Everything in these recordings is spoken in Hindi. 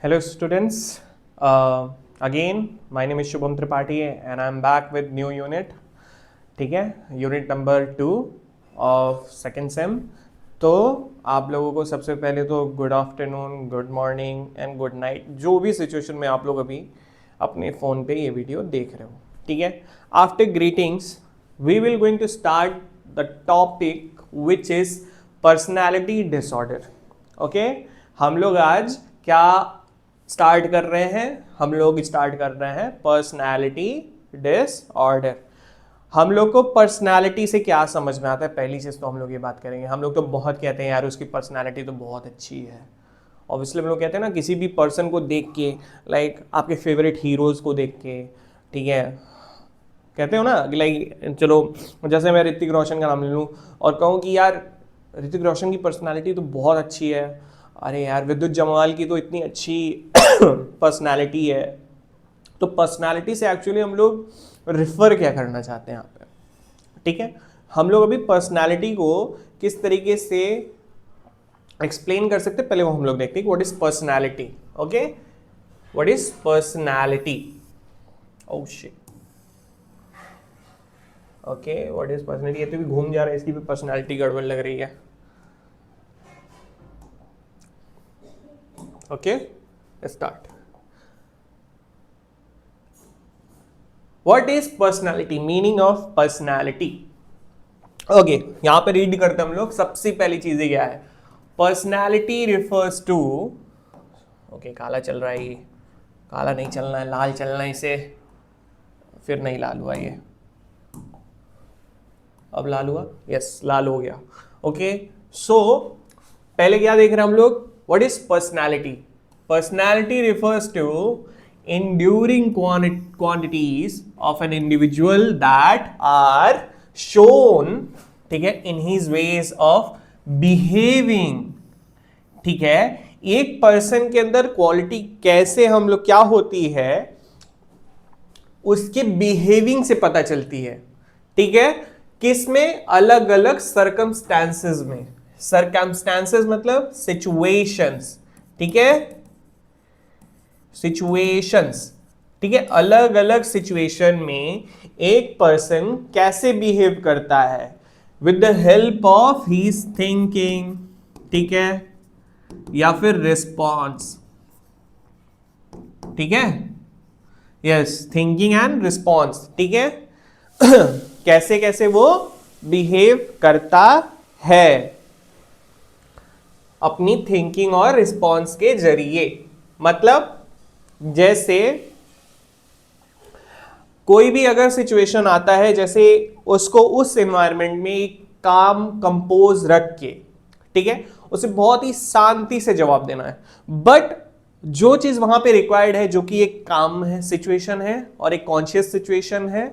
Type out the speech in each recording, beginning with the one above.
Hello students, again my name is Shubham Tripathi and I am back with new unit. ठीक है, unit number 2 of second same. तो आप लोगों को सबसे पहले तो good afternoon, good morning and good night, जो भी सिचुएशन में आप लोग अभी अपने फ़ोन पे ये वीडियो देख रहे हो. ठीक है, after greetings we will going to start the topic which is personality disorder. Okay, हम लोग आज क्या स्टार्ट कर रहे हैं? हम लोग स्टार्ट कर रहे हैं पर्सनैलिटी डिसऑर्डर. हम लोग को पर्सनैलिटी से क्या समझ में आता है, पहली चीज़ तो हम लोग ये बात करेंगे. हम लोग तो बहुत कहते हैं यार उसकी पर्सनैलिटी तो बहुत अच्छी है. ऑब्वियसली हम लोग कहते हैं ना, किसी भी पर्सन को देख के, लाइक आपके फेवरेट हीरोज़ को देख के, ठीक है, कहते हो ना कि लाइक चलो जैसे मैं ऋतिक रोशन का नाम ले लूँ और कहूँ कि यार ऋतिक रोशन की पर्सनैलिटी तो बहुत अच्छी है. अरे यार विद्युत जमाल की तो इतनी अच्छी पर्सनैलिटी है. तो पर्सनैलिटी से एक्चुअली हम लोग रिफर क्या करना चाहते हैं यहाँ पे? ठीक है, हम लोग अभी पर्सनैलिटी को किस तरीके से एक्सप्लेन कर सकते हैं, पहले वो हम लोग देखते हैं what is personality. Okay, what is personality? Oh shit. Okay, what is personality? ये तो भी घूम जा रहा है, इसकी भी पर्सनैलिटी गड़बड़ लग रही है. Okay, start. What is personality? Meaning of personality. Okay, यहां पे रीड करते हैं हम लोग. सबसे पहली चीज क्या है? पर्सनैलिटी रिफर्स टू, ओके काला चल रहा है, ये काला नहीं चलना है, लाल चलना है इसे. फिर नहीं लाल हुआ ये, अब लाल हुआ. यस, लाल हो गया. ओके, सो पहले क्या देख रहे हैं हम लोग? What is personality? Personality refers to enduring quantities of an individual that are shown, ठीक है, in his ways of behaving. ठीक है, एक पर्सन के अंदर क्वालिटी कैसे हम लोग क्या होती है उसके बिहेविंग से पता चलती है. ठीक है, किसमें? अलग अलग सर्कमस्टांसेस में. सर्कमस्टांसेस मतलब सिचुएशंस. ठीक है, सिचुएशंस. ठीक है, अलग अलग सिचुएशन में एक पर्सन कैसे बिहेव करता है with the help of his thinking, ठीक है, या फिर रिस्पॉन्स. ठीक है, यस, थिंकिंग एंड रिस्पॉन्स. ठीक है, कैसे कैसे वो बिहेव करता है अपनी थिंकिंग और रिस्पॉन्स के जरिए. मतलब जैसे कोई भी अगर सिचुएशन आता है, जैसे उसको उस एनवायरनमेंट में एक काम कंपोज रख के, ठीक है, उसे बहुत ही शांति से जवाब देना है. बट जो चीज वहां पे रिक्वायर्ड है, जो कि एक काम है, सिचुएशन है और एक कॉन्शियस सिचुएशन है,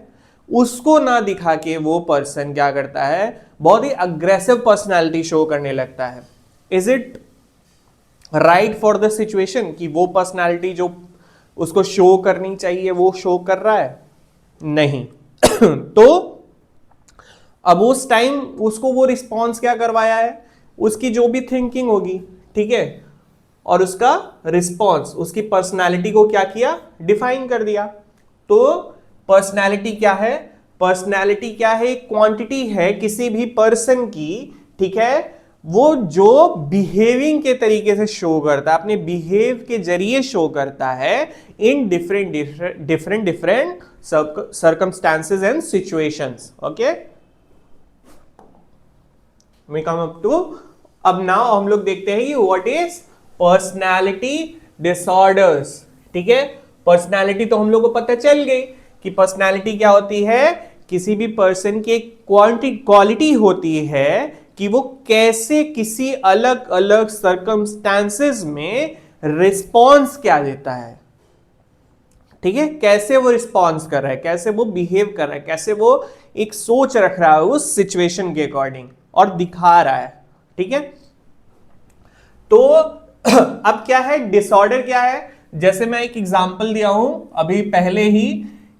उसको ना दिखा के वो पर्सन क्या करता है? बहुत ही अग्रेसिव पर्सनैलिटी शो करने लगता है. Is it right for the situation कि वो पर्सनैलिटी जो उसको शो करनी चाहिए वो शो कर रहा है? नहीं. तो अब उस टाइम उसको वो रिस्पॉन्स क्या करवाया है? उसकी जो भी थिंकिंग होगी, ठीक है, और उसका रिस्पॉन्स उसकी पर्सनैलिटी को क्या किया? डिफाइन कर दिया. तो पर्सनैलिटी क्या है? पर्सनैलिटी क्या है? क्वांटिटी है किसी भी पर्सन की, ठीक है, वो जो बिहेविंग के तरीके से शो करता है, अपने बिहेव के जरिए शो करता है in different circumstances and situations. Okay, we come up to, अब नाउ हम लोग देखते हैं कि व्हाट इज पर्सनैलिटी डिसऑर्डर्स. ठीक है, पर्सनैलिटी तो हम लोग को पता चल गई कि पर्सनैलिटी क्या होती है. किसी भी पर्सन की क्वालिटी होती है कि वो कैसे किसी अलग अलग सर्कमस्टांसेस में रिस्पॉन्स क्या देता है. ठीक है, कैसे वो रिस्पॉन्स कर रहा है, कैसे वो बिहेव कर रहा है, कैसे वो एक सोच रख रहा है उस सिचुएशन के अकॉर्डिंग और दिखा रहा है. ठीक है, तो अब क्या है डिसऑर्डर? क्या है? जैसे मैं एक एग्जांपल दिया हूं अभी पहले ही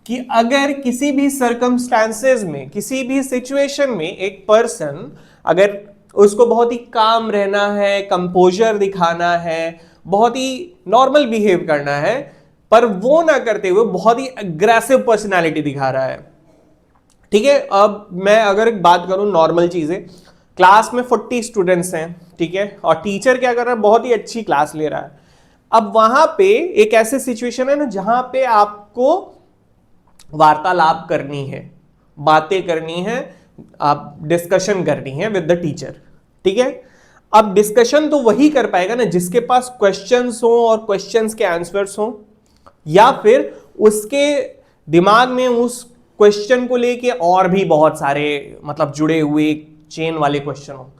कि अगर किसी भी सर्कमस्टांसेस में, किसी भी सिचुएशन में एक पर्सन, अगर उसको बहुत ही काम रहना है, कंपोजर दिखाना है, बहुत ही नॉर्मल बिहेव करना है, पर वो ना करते हुए बहुत ही अग्रेसिव पर्सनालिटी दिखा रहा है। ठीक है, अब मैं अगर एक बात करूं नॉर्मल चीजें, क्लास में 40 स्टूडेंट्स हैं, ठीक है, और टीचर क्या कर रहा है, बहुत ही अच्छी क्लास ले रहा है। अब वहां पे एक ऐसे सिचुएशन है ना जहां पे आपको वार्तालाप करनी है, बातें करनी है, आप डिस्कशन करनी है विद द टीचर। ठीक है, अब डिस्कशन तो वही कर पाएगा ना जिसके पास क्वेश्चंस हो और क्वेश्चंस के आंसर्स हो, या फिर उसके दिमाग में उस क्वेश्चन को लेके और भी बहुत सारे मतलब जुड़े हुए चेन वाले क्वेश्चन हो।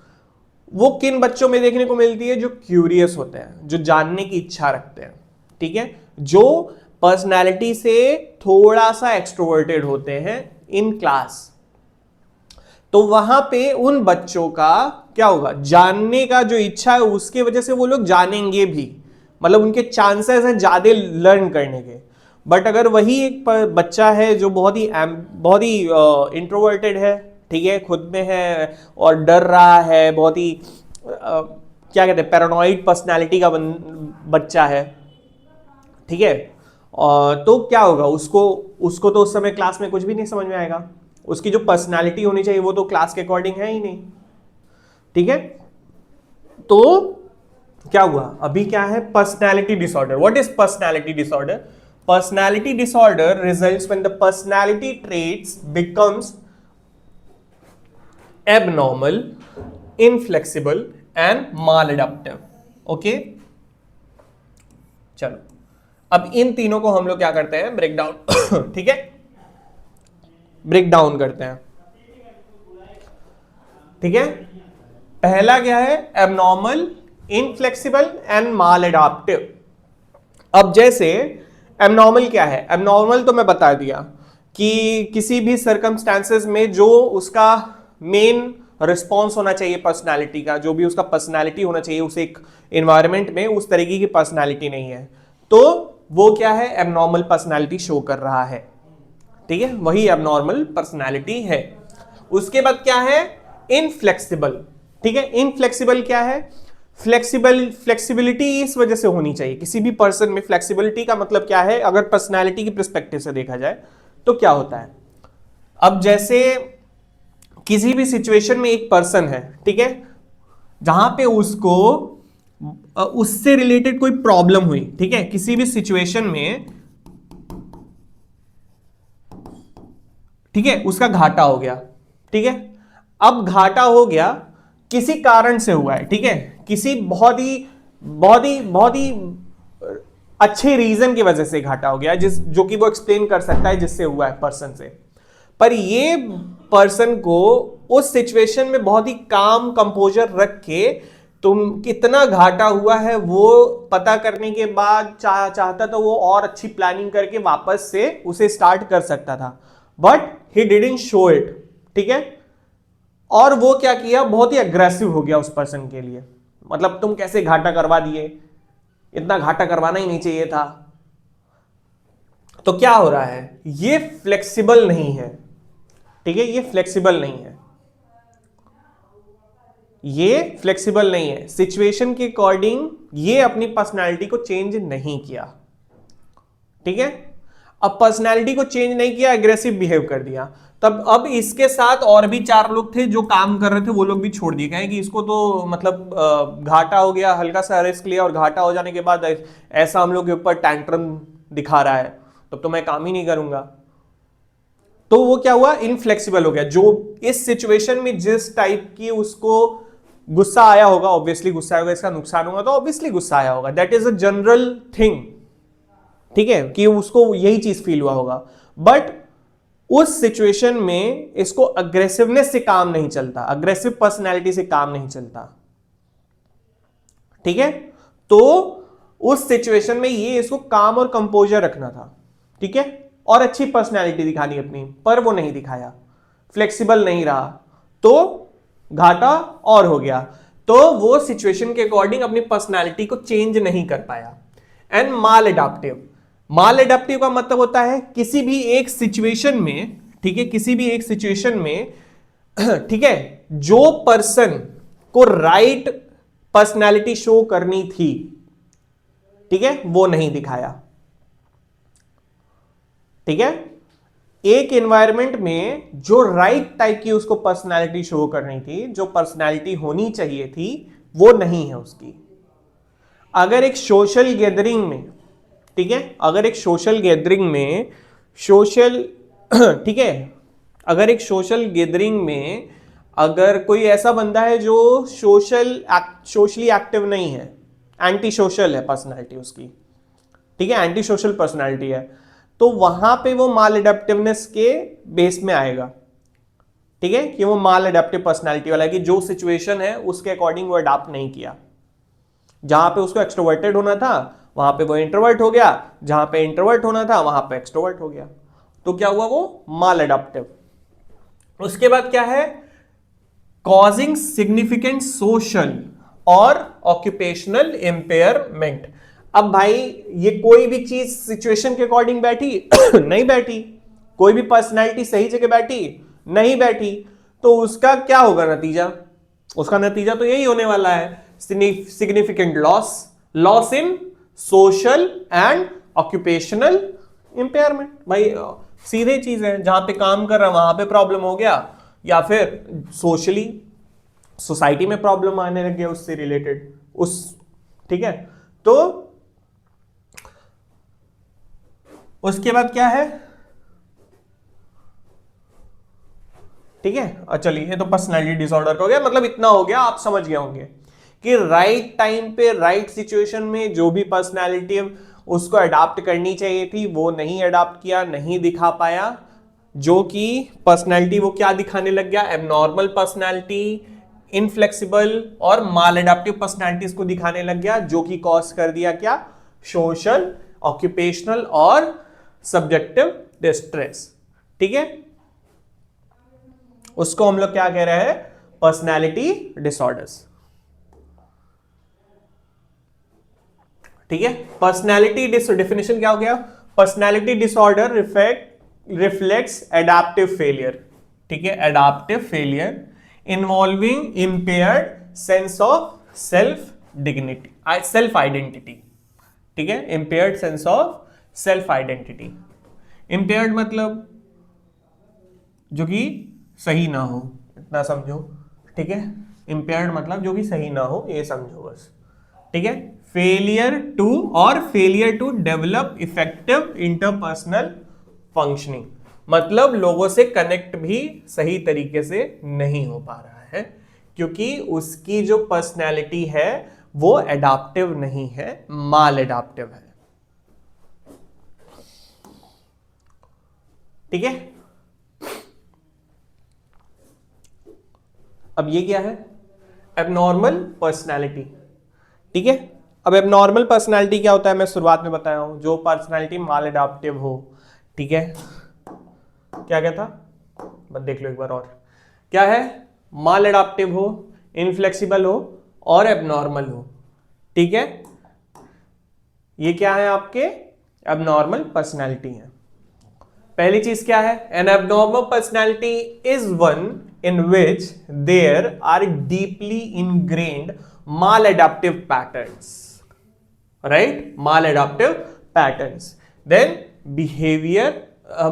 वो किन बच्चों में देखने को मिलती है? जो क्यूरियस होते हैं, जो जानने की इच्छा रखते हैं। ठीक है, जो पर्सनैलिटी से थोड़ा सा एक्सट्रोवर्टेड होते हैं इन क्लास। तो वहां पे उन बच्चों का क्या होगा, जानने का जो इच्छा है उसके वजह से वो लोग जानेंगे भी, मतलब उनके चांसेस हैं ज्यादा लर्न करने के। बट अगर वही एक बच्चा है जो बहुत ही इंट्रोवर्टेड है, ठीक है, खुद में है और डर रहा है, बहुत ही क्या कहते हैं, पैरानॉइड पर्सनालिटी का बच्चा है, ठीक है, तो क्या होगा, उसको तो उस समय क्लास में कुछ भी नहीं समझ में आएगा। उसकी जो पर्सनालिटी होनी चाहिए वो तो क्लास के अकॉर्डिंग है ही नहीं। ठीक है, तो क्या हुआ, अभी क्या है, personality disorder. What is personality disorder? Personality disorder results when the personality traits becomes abnormal, inflexible and maladaptive. Okay, चलो अब इन तीनों को हम लोग क्या करते हैं, ब्रेक डाउन। ठीक है, ब्रेक डाउन करते हैं। ठीक है, पहला क्या है, एबनॉर्मल, इनफ्लेक्सिबल एंड मालएडाप्टिव। अब जैसे एबनॉर्मल क्या है, एबनॉर्मल तो मैं बता दिया कि किसी भी सर्कमस्टांसेस में जो उसका मेन रिस्पॉन्स होना चाहिए पर्सनालिटी का, जो भी उसका पर्सनालिटी होना चाहिए उस एक एनवायरनमेंट में, उस तरीके की पर्सनालिटी नहीं है, तो वो क्या है, एबनॉर्मल पर्सनालिटी शो कर रहा है। ठीक है, वही एबनॉर्मल पर्सनालिटी है। उसके बाद क्या है, इनफ्लेक्सिबल। ठीक है, इनफ्लेक्सिबल क्या है, फ्लेक्सिबिलिटी इस वजह से होनी चाहिए किसी भी पर्सन में। फ्लेक्सिबिलिटी का मतलब क्या है, अगर पर्सनालिटी की पर्सपेक्टिव से देखा जाए तो क्या होता है, अब जैसे किसी भी सिचुएशन में एक पर्सन है, ठीक है, जहां पे उसको उससे रिलेटेड कोई प्रॉब्लम हुई, ठीक है, किसी भी सिचुएशन में, ठीक है, उसका घाटा हो गया। ठीक है, अब घाटा हो गया किसी कारण से हुआ है, ठीक है, किसी बहुत ही अच्छे रीजन की वजह से घाटा हो गया, जो कि वो एक्सप्लेन कर सकता है जिससे हुआ है पर्सन से। पर ये पर्सन को उस सिचुएशन में बहुत ही काम कंपोजर रख के तुम कितना घाटा हुआ है वो पता करने के बाद चाहता तो वो और अच्छी प्लानिंग करके वापस से उसे स्टार्ट कर सकता था, but he didn't show it. ठीक है, और वो क्या किया, बहुत ही अग्रेसिव हो गया उस पर्सन के लिए, मतलब तुम कैसे घाटा करवा दिए, इतना घाटा करवाना ही नहीं चाहिए था। तो क्या हो रहा है, ये फ्लेक्सिबल नहीं है। ठीक है, ये फ्लेक्सिबल नहीं है, ये फ्लेक्सिबल नहीं है, सिचुएशन के अकॉर्डिंग ये अपनी पर्सनालिटी को चेंज नहीं किया। ठीक है, अब पर्सनालिटी को चेंज नहीं किया, एग्रेसिव बिहेव कर दिया, तब अब इसके साथ और भी 4 लोग थे जो काम कर रहे थे, वो लोग भी छोड़ दिए, कहें कि इसको तो मतलब घाटा हो गया, हल्का सा रिस्क लिया और घाटा हो जाने के बाद ऐसा हम लोग के ऊपर टैंट्रम दिखा रहा है, तब तो मैं काम ही नहीं करूंगा। तो वो क्या हुआ, इनफ्लेक्सिबल हो गया। जो इस सिचुएशन में जिस टाइप की उसको गुस्सा आया होगा, ऑब्वियसली गुस्सा होगा, इसका नुकसान होगा तो ऑब्वियसली गुस्सा आया होगा, that is a general thing. ठीक है, कि उसको यही चीज फील हुआ होगा, बट उस सिचुएशन में इसको अग्रेसिवनेस से काम नहीं चलता, अग्रेसिव पर्सनैलिटी से काम नहीं चलता। ठीक है, तो उस सिचुएशन में ये इसको काम और कंपोजर रखना था, ठीक है, और अच्छी पर्सनैलिटी दिखानी अपनी, पर वो नहीं दिखाया, फ्लेक्सिबल नहीं रहा, तो घाटा और हो गया। तो वो सिचुएशन के अकॉर्डिंग अपनी पर्सनैलिटी को चेंज नहीं कर पाया। And mall adaptive, mall adaptive का मतलब होता है किसी भी एक सिचुएशन में, ठीक है, किसी भी एक सिचुएशन में, ठीक है, जो पर्सन को राइट पर्सनैलिटी शो करनी थी, ठीक है, वो नहीं दिखाया। ठीक है, एक एनवायरमेंट में जो राइट टाइप की उसको पर्सनालिटी शो करनी थी, जो पर्सनालिटी होनी चाहिए थी, वो नहीं है उसकी। अगर एक सोशल गैदरिंग में, ठीक है, अगर एक सोशल गैदरिंग में सोशल ठीक है, अगर एक सोशल गैदरिंग में अगर कोई ऐसा बंदा है जो सोशली एक्टिव नहीं है, एंटी सोशल है पर्सनालिटी उसकी, ठीक है, एंटी सोशल पर्सनालिटी है, तो वहां पे वो माल एडेप्टिवनेस के बेस में आएगा। ठीक है, कि वो माल एडेप्टिव पर्सनालिटी वाला है, कि जो सिचुएशन है उसके अकॉर्डिंग वो अडाप्ट नहीं किया। जहां पे उसको एक्सट्रोवर्टेड होना था वहां पे वो इंट्रोवर्ट हो गया, जहां पे इंट्रोवर्ट होना था वहां पे एक्सट्रोवर्ट हो गया, तो क्या हुआ, वो माल एडेप्टिव। उसके बाद क्या है, कॉजिंग सिग्निफिकेंट सोशल और ऑक्यूपेशनल इंपेयरमेंट। अब भाई ये कोई भी चीज सिचुएशन के अकॉर्डिंग बैठी नहीं बैठी, कोई भी पर्सनैलिटी सही जगह बैठी नहीं बैठी, तो उसका क्या होगा नतीजा, उसका नतीजा तो यही होने वाला है, significant loss in social and occupational impairment. भाई सीधे चीज है, जहां पे काम कर रहा है वहां पे प्रॉब्लम हो गया, या फिर सोशली सोसाइटी में प्रॉब्लम आने लग गया उससे रिलेटेड उस, ठीक है। तो उसके बाद क्या है, ठीक है, चलिए ये तो पर्सनैलिटी डिसऑर्डर का हो गया, मतलब इतना हो गया, आप समझ गए होंगे कि राइट टाइम पे राइट सिचुएशन में जो भी पर्सनैलिटी उसको अडॉप्ट करनी चाहिए थी वो नहीं अडॉप्ट किया, नहीं दिखा पाया, जो कि पर्सनैलिटी वो क्या दिखाने लग गया, एबनॉर्मल पर्सनैलिटी, इनफ्लेक्सिबल और माल एडाप्टिव पर्सनैलिटीज को दिखाने लग गया, जो कि कॉज कर दिया क्या, सोशल, ऑक्यूपेशनल और सब्जेक्टिव डिस्ट्रेस। ठीक है, उसको हम लोग क्या कह रहे हैं, पर्सनैलिटी डिसऑर्डर्स। ठीक है, पर्सनैलिटी डेफिनेशन क्या हो गया, personality disorder reflects adaptive failure. ठीक है, adaptive failure involving impaired sense of self dignity, self identity. ठीक है, impaired sense of self identity. Impaired मतलब जो कि सही ना हो, इतना समझो। ठीक है, इंपेयर्ड मतलब जो कि सही ना हो, ये समझो बस। ठीक है, failure to develop effective interpersonal functioning, मतलब लोगों से कनेक्ट भी सही तरीके से नहीं हो पा रहा है, क्योंकि उसकी जो पर्सनैलिटी है वो एडाप्टिव नहीं है, माल एडाप्टिव है। ठीक है, अब ये क्या है, एबनॉर्मल पर्सनैलिटी। ठीक है, अब एबनॉर्मल पर्सनैलिटी क्या होता है, मैं शुरुआत में बताया हूं, जो पर्सनैलिटी माल एडाप्टिव हो। ठीक है, क्या क्या था, बस देख लो एक बार और, क्या है, माल एडाप्टिव हो, इनफ्लेक्सिबल हो और एबनॉर्मल हो। ठीक है, ये क्या है, आपके एबनॉर्मल पर्सनैलिटी है। पहली चीज क्या है, N abnormal personality is one in which there are deeply ingrained maladaptive patterns, right, maladaptive patterns, then behavior,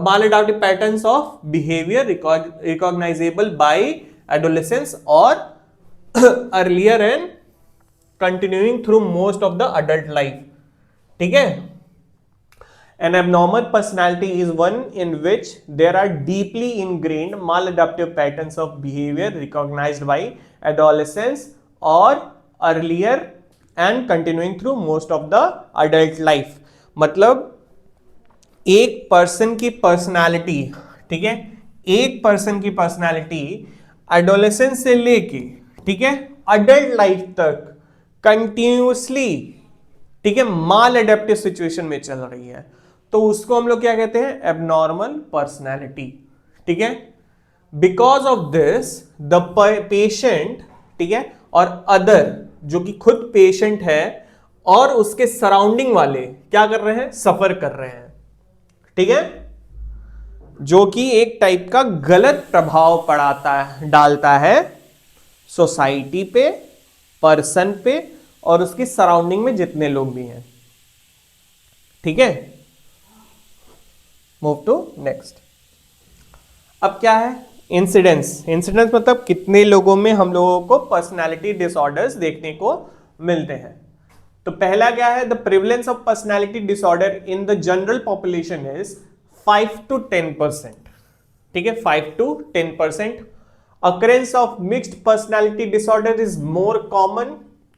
maladaptive patterns of behavior recognizable by adolescence or earlier and continuing through most of the adult life. ठीक है, an abnormal personality is one in which there are deeply ingrained maladaptive patterns of behavior recognized by adolescence or earlier and continuing through most of the adult life. मतलब एक पर्सन की पर्सनालिटी, ठीक है, एक पर्सन की पर्सनालिटी एडोलेसेंस से लेके, ठीक है, अडल्ट लाइफ तक कंटिन्यूसली, ठीक है, माल एडेप्टिव सिचुएशन में चल रही है, तो उसको हम लोग क्या कहते हैं, एबनॉर्मल पर्सनैलिटी। ठीक है, because of this the patient, ठीक है, और अदर, जो कि खुद पेशेंट है और उसके सराउंडिंग वाले क्या कर रहे हैं, सफर कर रहे हैं। ठीक है, जो कि एक टाइप का गलत प्रभाव डालता है सोसाइटी पे, पर्सन पे और उसकी सराउंडिंग में जितने लोग भी हैं। ठीक है, मूव टू नेक्स्ट। अब क्या है इंसिडेंस। इंसिडेंस मतलब कितने लोगों में हम लोगों को पर्सनालिटी डिसऑर्डर्स देखने को मिलते हैं। तो पहला क्या है, the prevalence of personality disorder in the general population is 5 to 10%। ठीक है, 5 to 10%। Occurrence of mixed personality disorder is more common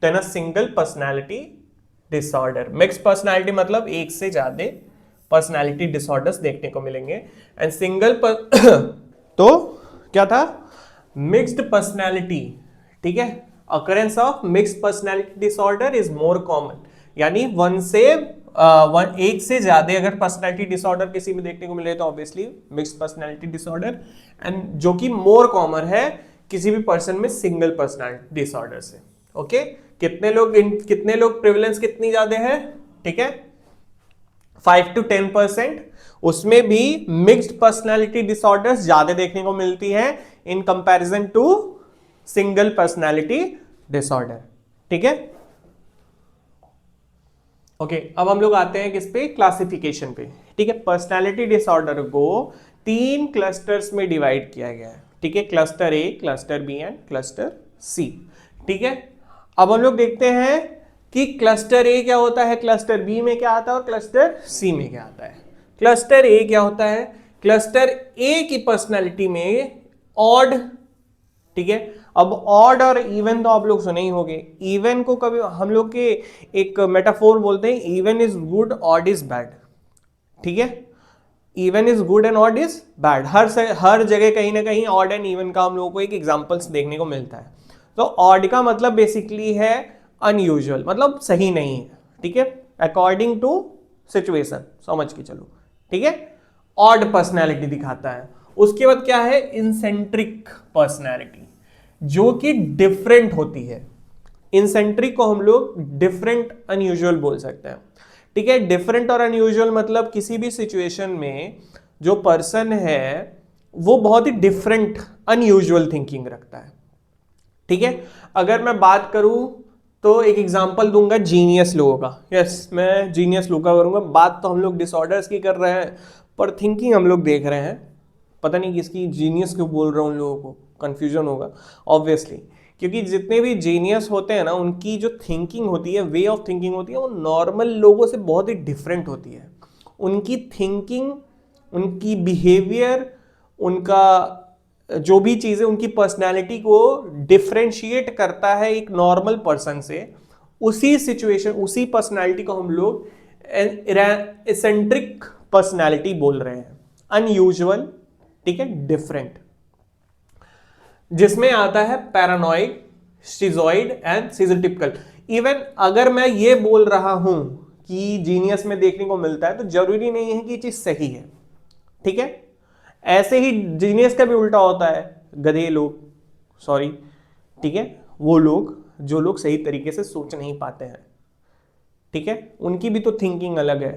than a single personality disorder। Mixed personality मतलब एक से ज्यादा पर्सनैलिटी डिसऑर्डर्स देखने को मिलेंगे। एंड सिंगल तो क्या था, मिक्स्ड पर्सनैलिटी। ठीक है, occurrence of mixed personality disorder is more common, यानी एक से ज्यादा अगर पर्सनैलिटी डिसऑर्डर किसी में देखने को मिले तो obviously mixed personality disorder, and जो कि मोर कॉमन है किसी भी पर्सन में सिंगल पर्सनैलिटी डिसऑर्डर से। ओके, कितने लोग प्रिवलेंस कितनी ज्यादा है, ठीक है 5 to 10%। उसमें भी मिक्स्ड पर्सनैलिटी डिसऑर्डर्स ज्यादा देखने को मिलती है in comparison to single personality disorder. ठीक है, ओके अब हम लोग आते हैं किस पे, क्लासिफिकेशन पे। ठीक है, पर्सनैलिटी डिसऑर्डर को 3 क्लस्टर्स में डिवाइड किया गया है। ठीक है, cluster A, cluster B and cluster C. ठीक है, अब हम लोग देखते हैं कि क्लस्टर ए क्या होता है, क्लस्टर बी में क्या आता है और क्लस्टर सी में क्या आता है। क्लस्टर ए क्या होता है, क्लस्टर ए की पर्सनैलिटी में ऑड। ठीक है, अब ऑड और इवन तो आप लोग सुने ही होंगे। इवन को कभी हम लोग के एक मेटाफोर बोलते हैं, even is good odd is bad. ठीक है, even is good and odd is bad. हर जगह कहीं ना कहीं ऑड एंड इवन का हम लोगों को एक एग्जांपल्स देखने को मिलता है। तो ऑड का मतलब बेसिकली है अनयूजुअल, मतलब सही नहीं है। ठीक है, अकॉर्डिंग टू सिचुएशन, समझ के चलो। ठीक है, ऑड पर्सनैलिटी दिखाता है। उसके बाद क्या है, इंसेंट्रिक पर्सनैलिटी, जो कि डिफरेंट होती है। इंसेंट्रिक को हम लोग डिफरेंट अनयूजुअल बोल सकते हैं। ठीक है, डिफरेंट और अनयूजुअल मतलब किसी भी सिचुएशन में जो पर्सन है वो बहुत ही डिफरेंट अनयूजुअल थिंकिंग रखता है। ठीक है, अगर मैं बात करूं तो एक एग्जांपल दूंगा जीनियस लोगों का। यस, मैं जीनियस लोगों का करूंगा। बात तो हम लोग डिसऑर्डर्स की कर रहे हैं पर थिंकिंग हम लोग देख रहे हैं। पता नहीं किसकी जीनियस क्यों बोल रहा हूं, उन लोगों को कंफ्यूजन होगा ऑब्वियसली, क्योंकि जितने भी जीनियस होते हैं ना उनकी जो थिंकिंग होती है, वे ऑफ थिंकिंग होती है, वो नॉर्मल लोगों से बहुत ही डिफरेंट होती है। उनकी थिंकिंग, उनकी बिहेवियर, उनका जो भी चीज़ें उनकी पर्सनैलिटी को डिफ्रेंशिएट करता है एक नॉर्मल पर्सन से। उसी सिचुएशन, उसी पर्सनैलिटी को हम लोग एसेंट्रिक पर्सनैलिटी बोल रहे हैं, अनयूजुअल। ठीक है, डिफरेंट, जिसमें आता है पैरानॉइड, शिजॉइड एंड सिजोटिपिकल। इवन अगर मैं ये बोल रहा हूं कि जीनियस में देखने को मिलता है तो जरूरी नहीं है कि ये चीज सही है। ठीक है, ऐसे ही जीनियस का भी उल्टा होता है, गधे लोग, सॉरी, ठीक है, वो लोग जो लोग सही तरीके से सोच नहीं पाते हैं। ठीक है, उनकी भी तो थिंकिंग अलग है।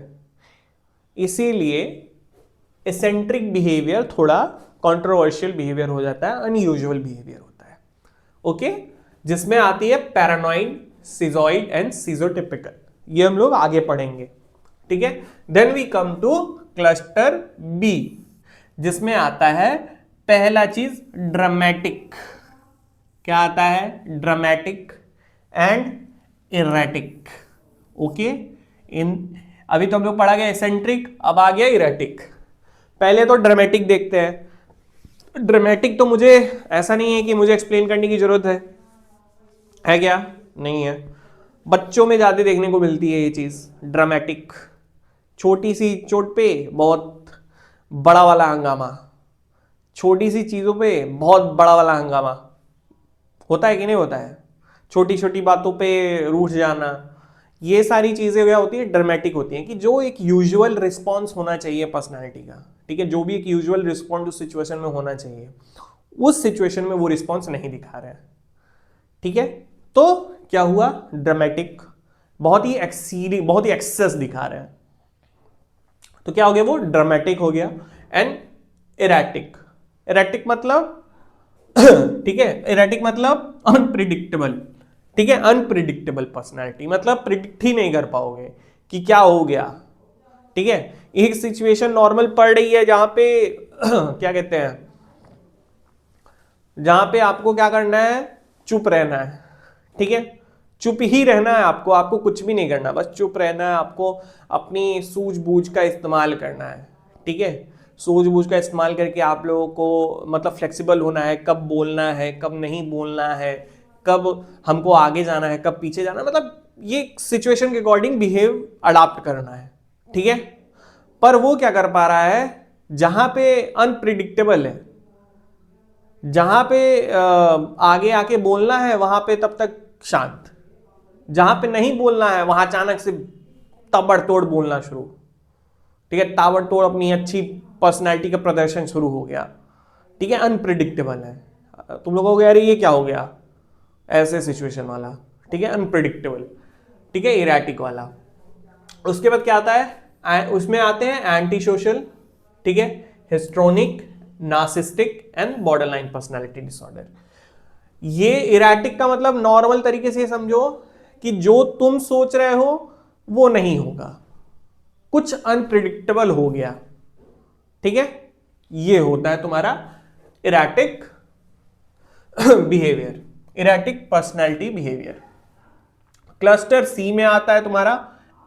इसीलिए एसेंट्रिक बिहेवियर थोड़ा कंट्रोवर्शियल बिहेवियर हो जाता है, अनयूजुअल बिहेवियर होता है। ओके, जिसमें आती है पैरानॉइड, सिजॉइड एंड सिजोटिपिकल। ये हम लोग आगे पढ़ेंगे। ठीक है, then we come to cluster B, जिसमें आता है पहला चीज ड्रामेटिक। क्या आता है, ड्रामेटिक एंड इरेटिक। ओके, इन अभी तो हम लोग पढ़ा गया एसेंट्रिक, अब आ गया इरेटिक। पहले तो ड्रामेटिक देखते हैं। ड्रामेटिक तो मुझे ऐसा नहीं है कि मुझे एक्सप्लेन करने की जरूरत है क्या, नहीं है। बच्चों में ज्यादा देखने को मिलती है ये चीज, ड्रामेटिक। छोटी सी चोट पे बहुत बड़ा वाला हंगामा, छोटी सी चीजों पे बहुत बड़ा वाला हंगामा होता है कि नहीं होता है। छोटी छोटी बातों पे रूठ जाना, ये सारी चीजें क्या होती है, ड्रामेटिक होती हैं। कि जो एक यूजुअल रिस्पॉन्स होना चाहिए पर्सनालिटी का, ठीक है, जो भी एक यूजुअल रिस्पॉन्स उस सिचुएशन में होना चाहिए, उस सिचुएशन में वो रिस्पॉन्स नहीं दिखा रहा है। ठीक है, तो क्या हुआ, ड्रामेटिक, बहुत ही एक्सेस दिखा रहा है, तो क्या हो गया, वो ड्रामेटिक हो गया। एंड इरेटिक, इरेटिक मतलब ठीक है, इरेटिक मतलब अनप्रिडिक्टेबल। ठीक है, अनप्रिडिक्टेबल पर्सनैलिटी मतलब प्रिडिक्ट ही नहीं कर पाओगे कि क्या हो गया, ठीक है, एक सिचुएशन नॉर्मल पड़ रही है जहां पे क्या कहते हैं, जहां पे आपको क्या करना है, चुप रहना है। ठीक है, चुप ही रहना है आपको, आपको कुछ भी नहीं करना, बस चुप रहना है आपको, अपनी सूझबूझ का इस्तेमाल करना है। ठीक है, सूझबूझ का इस्तेमाल करके आप लोगों को मतलब फ्लेक्सिबल होना है, कब बोलना है कब नहीं बोलना है, कब हमको आगे जाना है कब पीछे जाना है, मतलब ये सिचुएशन के अकॉर्डिंग बिहेव अडाप्ट करना है। ठीक है, पर वो क्या कर पा रहा है, जहां पे अनप्रिडिक्टेबल है, जहां पे आगे आके बोलना है वहां पे तब तक शांत, जहां पे नहीं बोलना है वहां अचानक से ताबड़तोड़ बोलना शुरू। ठीक है, ताबड़तोड़ अपनी अच्छी पर्सनैलिटी का प्रदर्शन शुरू हो गया। ठीक है, अनप्रिडिक्टेबल है, तुम लोगों को यार ये क्या हो गया, ऐसे सिचुएशन वाला। ठीक है, अनप्रिडिक्टेबल। ठीक है, इरेटिक वाला। उसके बाद क्या आता है, उसमें आते हैं एंटी सोशल, ठीक है, histrionic, narcissistic and borderline personality disorder. ये इरेटिक का मतलब नॉर्मल तरीके से समझो कि जो तुम सोच रहे हो वो नहीं होगा, कुछ अनप्रिडिक्टेबल हो गया। ठीक है, ये होता है तुम्हारा erratic behaviour, erratic personality behaviour. Cluster C में आता है तुम्हारा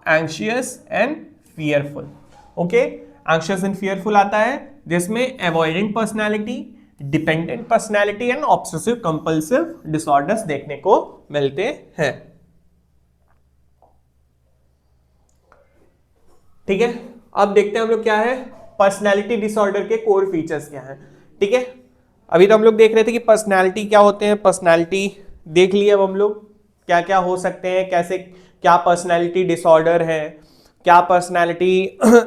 anxious and fearful. Okay, anxious and fearful आता है, जिसमें avoidant personality, dependent personality and obsessive compulsive disorders देखने को मिलते हैं। ठीक है, अब देखते हैं हम लोग क्या है, पर्सनालिटी डिसऑर्डर के कोर फीचर्स क्या हैं। ठीक है, अभी तो हम लोग देख रहे थे कि पर्सनालिटी क्या होते हैं, पर्सनालिटी देख लिए, अब हम लोग क्या क्या हो सकते हैं, कैसे क्या पर्सनालिटी डिसऑर्डर है, क्या पर्सनालिटी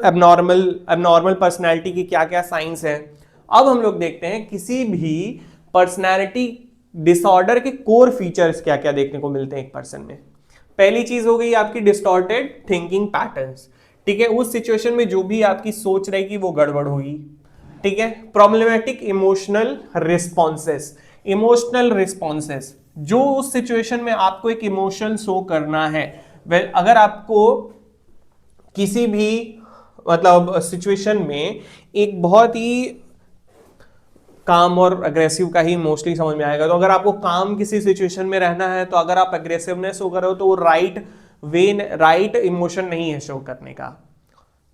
एबनॉर्मल पर्सनालिटी की क्या क्या साइंस हैं। अब हम लोग देखते हैं किसी भी पर्सनालिटी डिसऑर्डर के कोर फीचर्स क्या क्या देखने को मिलते हैं एक पर्सन में। पहली चीज हो गई आपकी डिस्टॉर्टेड थिंकिंग पैटर्न्स। ठीक है, उस सिचुएशन में जो भी आपकी सोच रहेगी वो गड़बड़ होगी। ठीक है, problematic emotional responses, emotional responses, जो उस सिचुएशन में आपको एक इमोशन शो करना है। अगर आपको किसी भी मतलब सिचुएशन में एक बहुत ही काम और अग्रेसिव का ही मोस्टली समझ में आएगा, तो अगर आपको काम किसी सिचुएशन में रहना है तो अगर आप अग्रेसिवनेस शो कर रहे हो तो वो राइट इमोशन नहीं है शो करने का।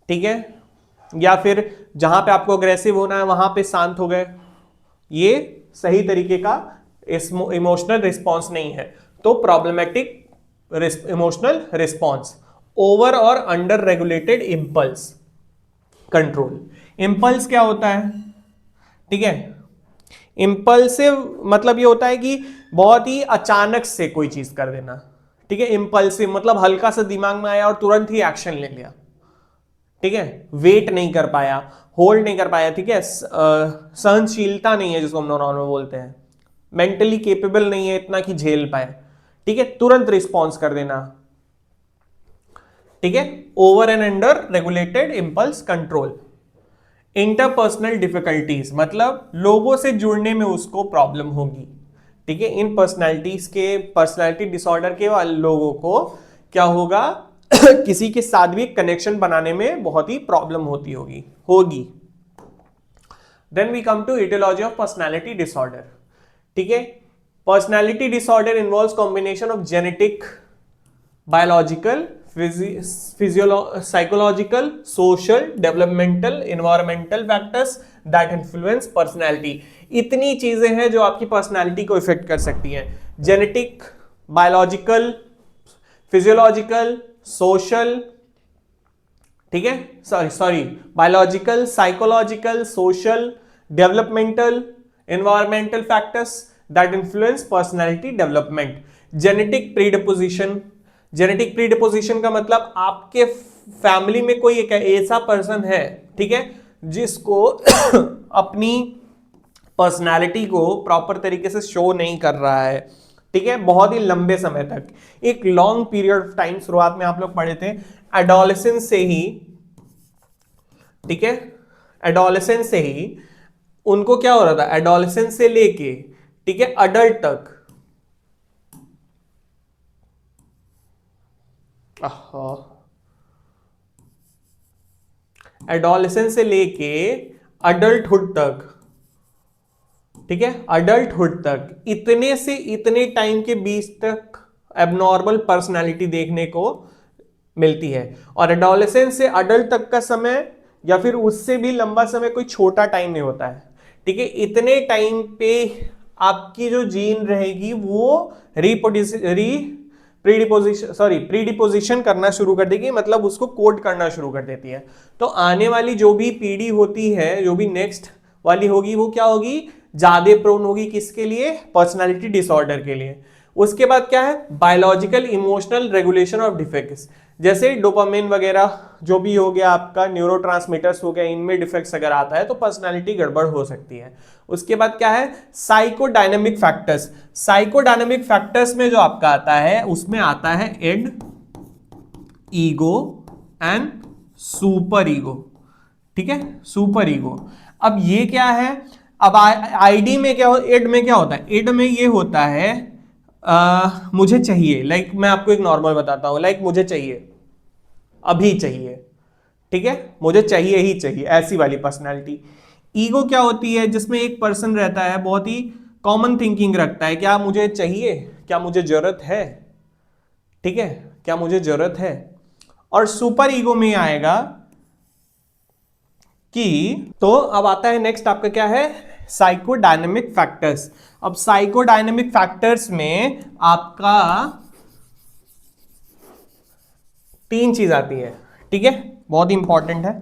ठीक है, या फिर जहां पे आपको अग्रेसिव होना है वहां पे शांत हो गए, ये सही तरीके का इमोशनल रिस्पॉन्स नहीं है। तो प्रॉब्लमेटिक इमोशनल रिस्पॉन्स, ओवर और under regulated impulse control. Impulse क्या होता है, ठीक है, इंपल्सिव मतलब ये होता है कि बहुत ही अचानक से कोई चीज कर देना। ठीक है, इंपल्सिव मतलब हल्का सा दिमाग में आया और तुरंत ही एक्शन ले लिया। ठीक है, वेट नहीं कर पाया, होल्ड नहीं कर पाया। ठीक है, सहनशीलता नहीं है जिसको हम नॉर्मल बोलते हैं, मेंटली केपेबल नहीं है इतना कि झेल पाए। ठीक है, तुरंत रिस्पॉन्स कर देना। ठीक है, over and under regulated impulse control. Interpersonal difficulties मतलब लोगों से जुड़ने में उसको प्रॉब्लम होगी। ठीक है, इन पर्सनैलिटीज के पर्सनैलिटी डिसऑर्डर के लोगों को क्या होगा किसी के साथ भी कनेक्शन बनाने में बहुत ही प्रॉब्लम होगी। Then we come to etiology of personality disorder. ठीक है, personality disorder involves combination of genetic, biological, psychological, social, developmental, environmental factors that influence personality. इतनी चीजें हैं जो आपकी पर्सनैलिटी को इफेक्ट कर सकती हैं। जेनेटिक, बायोलॉजिकल, फिजियोलॉजिकल, सोशल, ठीक है, sorry biological, psychological, social, developmental, environmental factors that influence personality development. Genetic predisposition, genetic predisposition का मतलब आपके फैमिली में कोई एक ऐसा पर्सन है, ठीक है, जिसको अपनी पर्सनालिटी को प्रॉपर तरीके से शो नहीं कर रहा है। ठीक है, बहुत ही लंबे समय तक, एक लॉन्ग पीरियड ऑफ टाइम, शुरुआत में आप लोग पढ़े थे एडोलेसेंस से ही। ठीक है, एडोलेसेंस से ही उनको क्या हो रहा था, एडोलेसेंस से लेके, ठीक है, अडल्ट तक। एडोलेसेंस से लेके अडल्टहुड तक, ठीक है, अडल्टहुड तक इतने से इतने टाइम के बीच तक एबनॉर्मल पर्सनालिटी देखने को मिलती है। और एडोलेसेंस से अडल्ट तक का समय या फिर उससे भी लंबा समय कोई छोटा टाइम नहीं होता है, ठीक है। इतने टाइम पे आपकी जो जीन रहेगी वो प्रीडिपोजिशन करना शुरू कर देगी, मतलब उसको कोड करना शुरू कर देती है। तो आने वाली जो भी पीढ़ी होती है, जो भी नेक्स्ट वाली होगी, वो क्या होगी, ज्यादा प्रोन होगी किसके लिए, पर्सनालिटी डिसऑर्डर के लिए। उसके बाद क्या है, biological emotional regulation of defects, जैसे डोपामिन वगैरह जो भी हो गया आपका, न्यूरोट्रांसमीटर्स हो गया, इनमें डिफेक्ट्स अगर आता है तो पर्सनालिटी गड़बड़ हो सकती है। उसके बाद क्या है, साइकोडायनेमिक फैक्टर्स। साइकोडायनेमिक फैक्टर्स में जो आपका आता है उसमें आता है id, ego and super ego, ठीक है, सुपर ईगो। अब ये क्या है, अब आईडी में क्या हो, इड में क्या होता है, इड में ये होता है मुझे चाहिए, लाइक मैं आपको एक नॉर्मल बताता हूं, लाइक मुझे चाहिए, अभी चाहिए, ठीक है, मुझे चाहिए ही चाहिए, ऐसी वाली पर्सनालिटी। ईगो क्या होती है, जिसमें एक पर्सन रहता है बहुत ही कॉमन थिंकिंग रखता है, क्या मुझे चाहिए, क्या मुझे जरूरत है, ठीक है, क्या मुझे जरूरत है। और सुपर ईगो में आएगा कि, तो अब आता है नेक्स्ट आपका क्या है, साइकोडायनेमिक फैक्टर्स। अब साइकोडायनेमिक फैक्टर्स में आपका 3 चीज आती है, ठीक है, बहुत इंपॉर्टेंट है,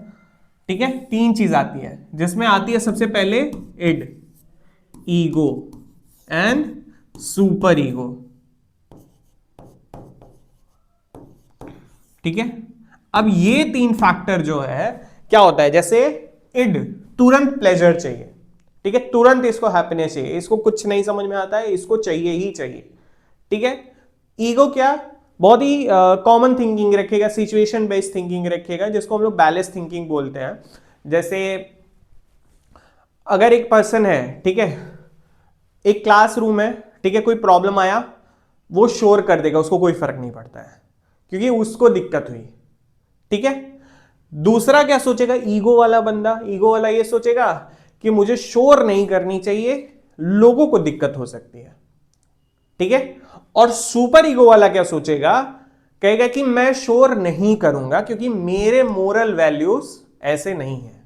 ठीक है, 3 चीज आती है, जिसमें आती है सबसे पहले id, ego and super ego, ठीक है। अब ये 3 फैक्टर जो है क्या होता है, जैसे इड, तुरंत प्लेजर चाहिए, ठीक है, तुरंत इसको हैप्पीनेस चाहिए, इसको कुछ नहीं समझ में आता है, इसको चाहिए ही चाहिए, ठीक है। ईगो क्या, बहुत ही कॉमन थिंकिंग रखेगा, सिचुएशन बेस्ड थिंकिंग रखेगा, जिसको हम लोग बैलेंस थिंकिंग बोलते हैं। जैसे अगर एक पर्सन है, ठीक है, एक क्लासरूम है, ठीक है, कोई प्रॉब्लम आया, वो शोर कर देगा, उसको कोई फर्क नहीं पड़ता है, क्योंकि उसको दिक्कत हुई, ठीक है। दूसरा क्या सोचेगा, ईगो वाला बंदा, ईगो वाला ये सोचेगा कि मुझे शोर नहीं करनी चाहिए, लोगों को दिक्कत हो सकती है, ठीक है। और सुपर ईगो वाला क्या सोचेगा, कहेगा कि मैं शोर नहीं करूंगा क्योंकि मेरे मोरल वैल्यूज ऐसे नहीं है।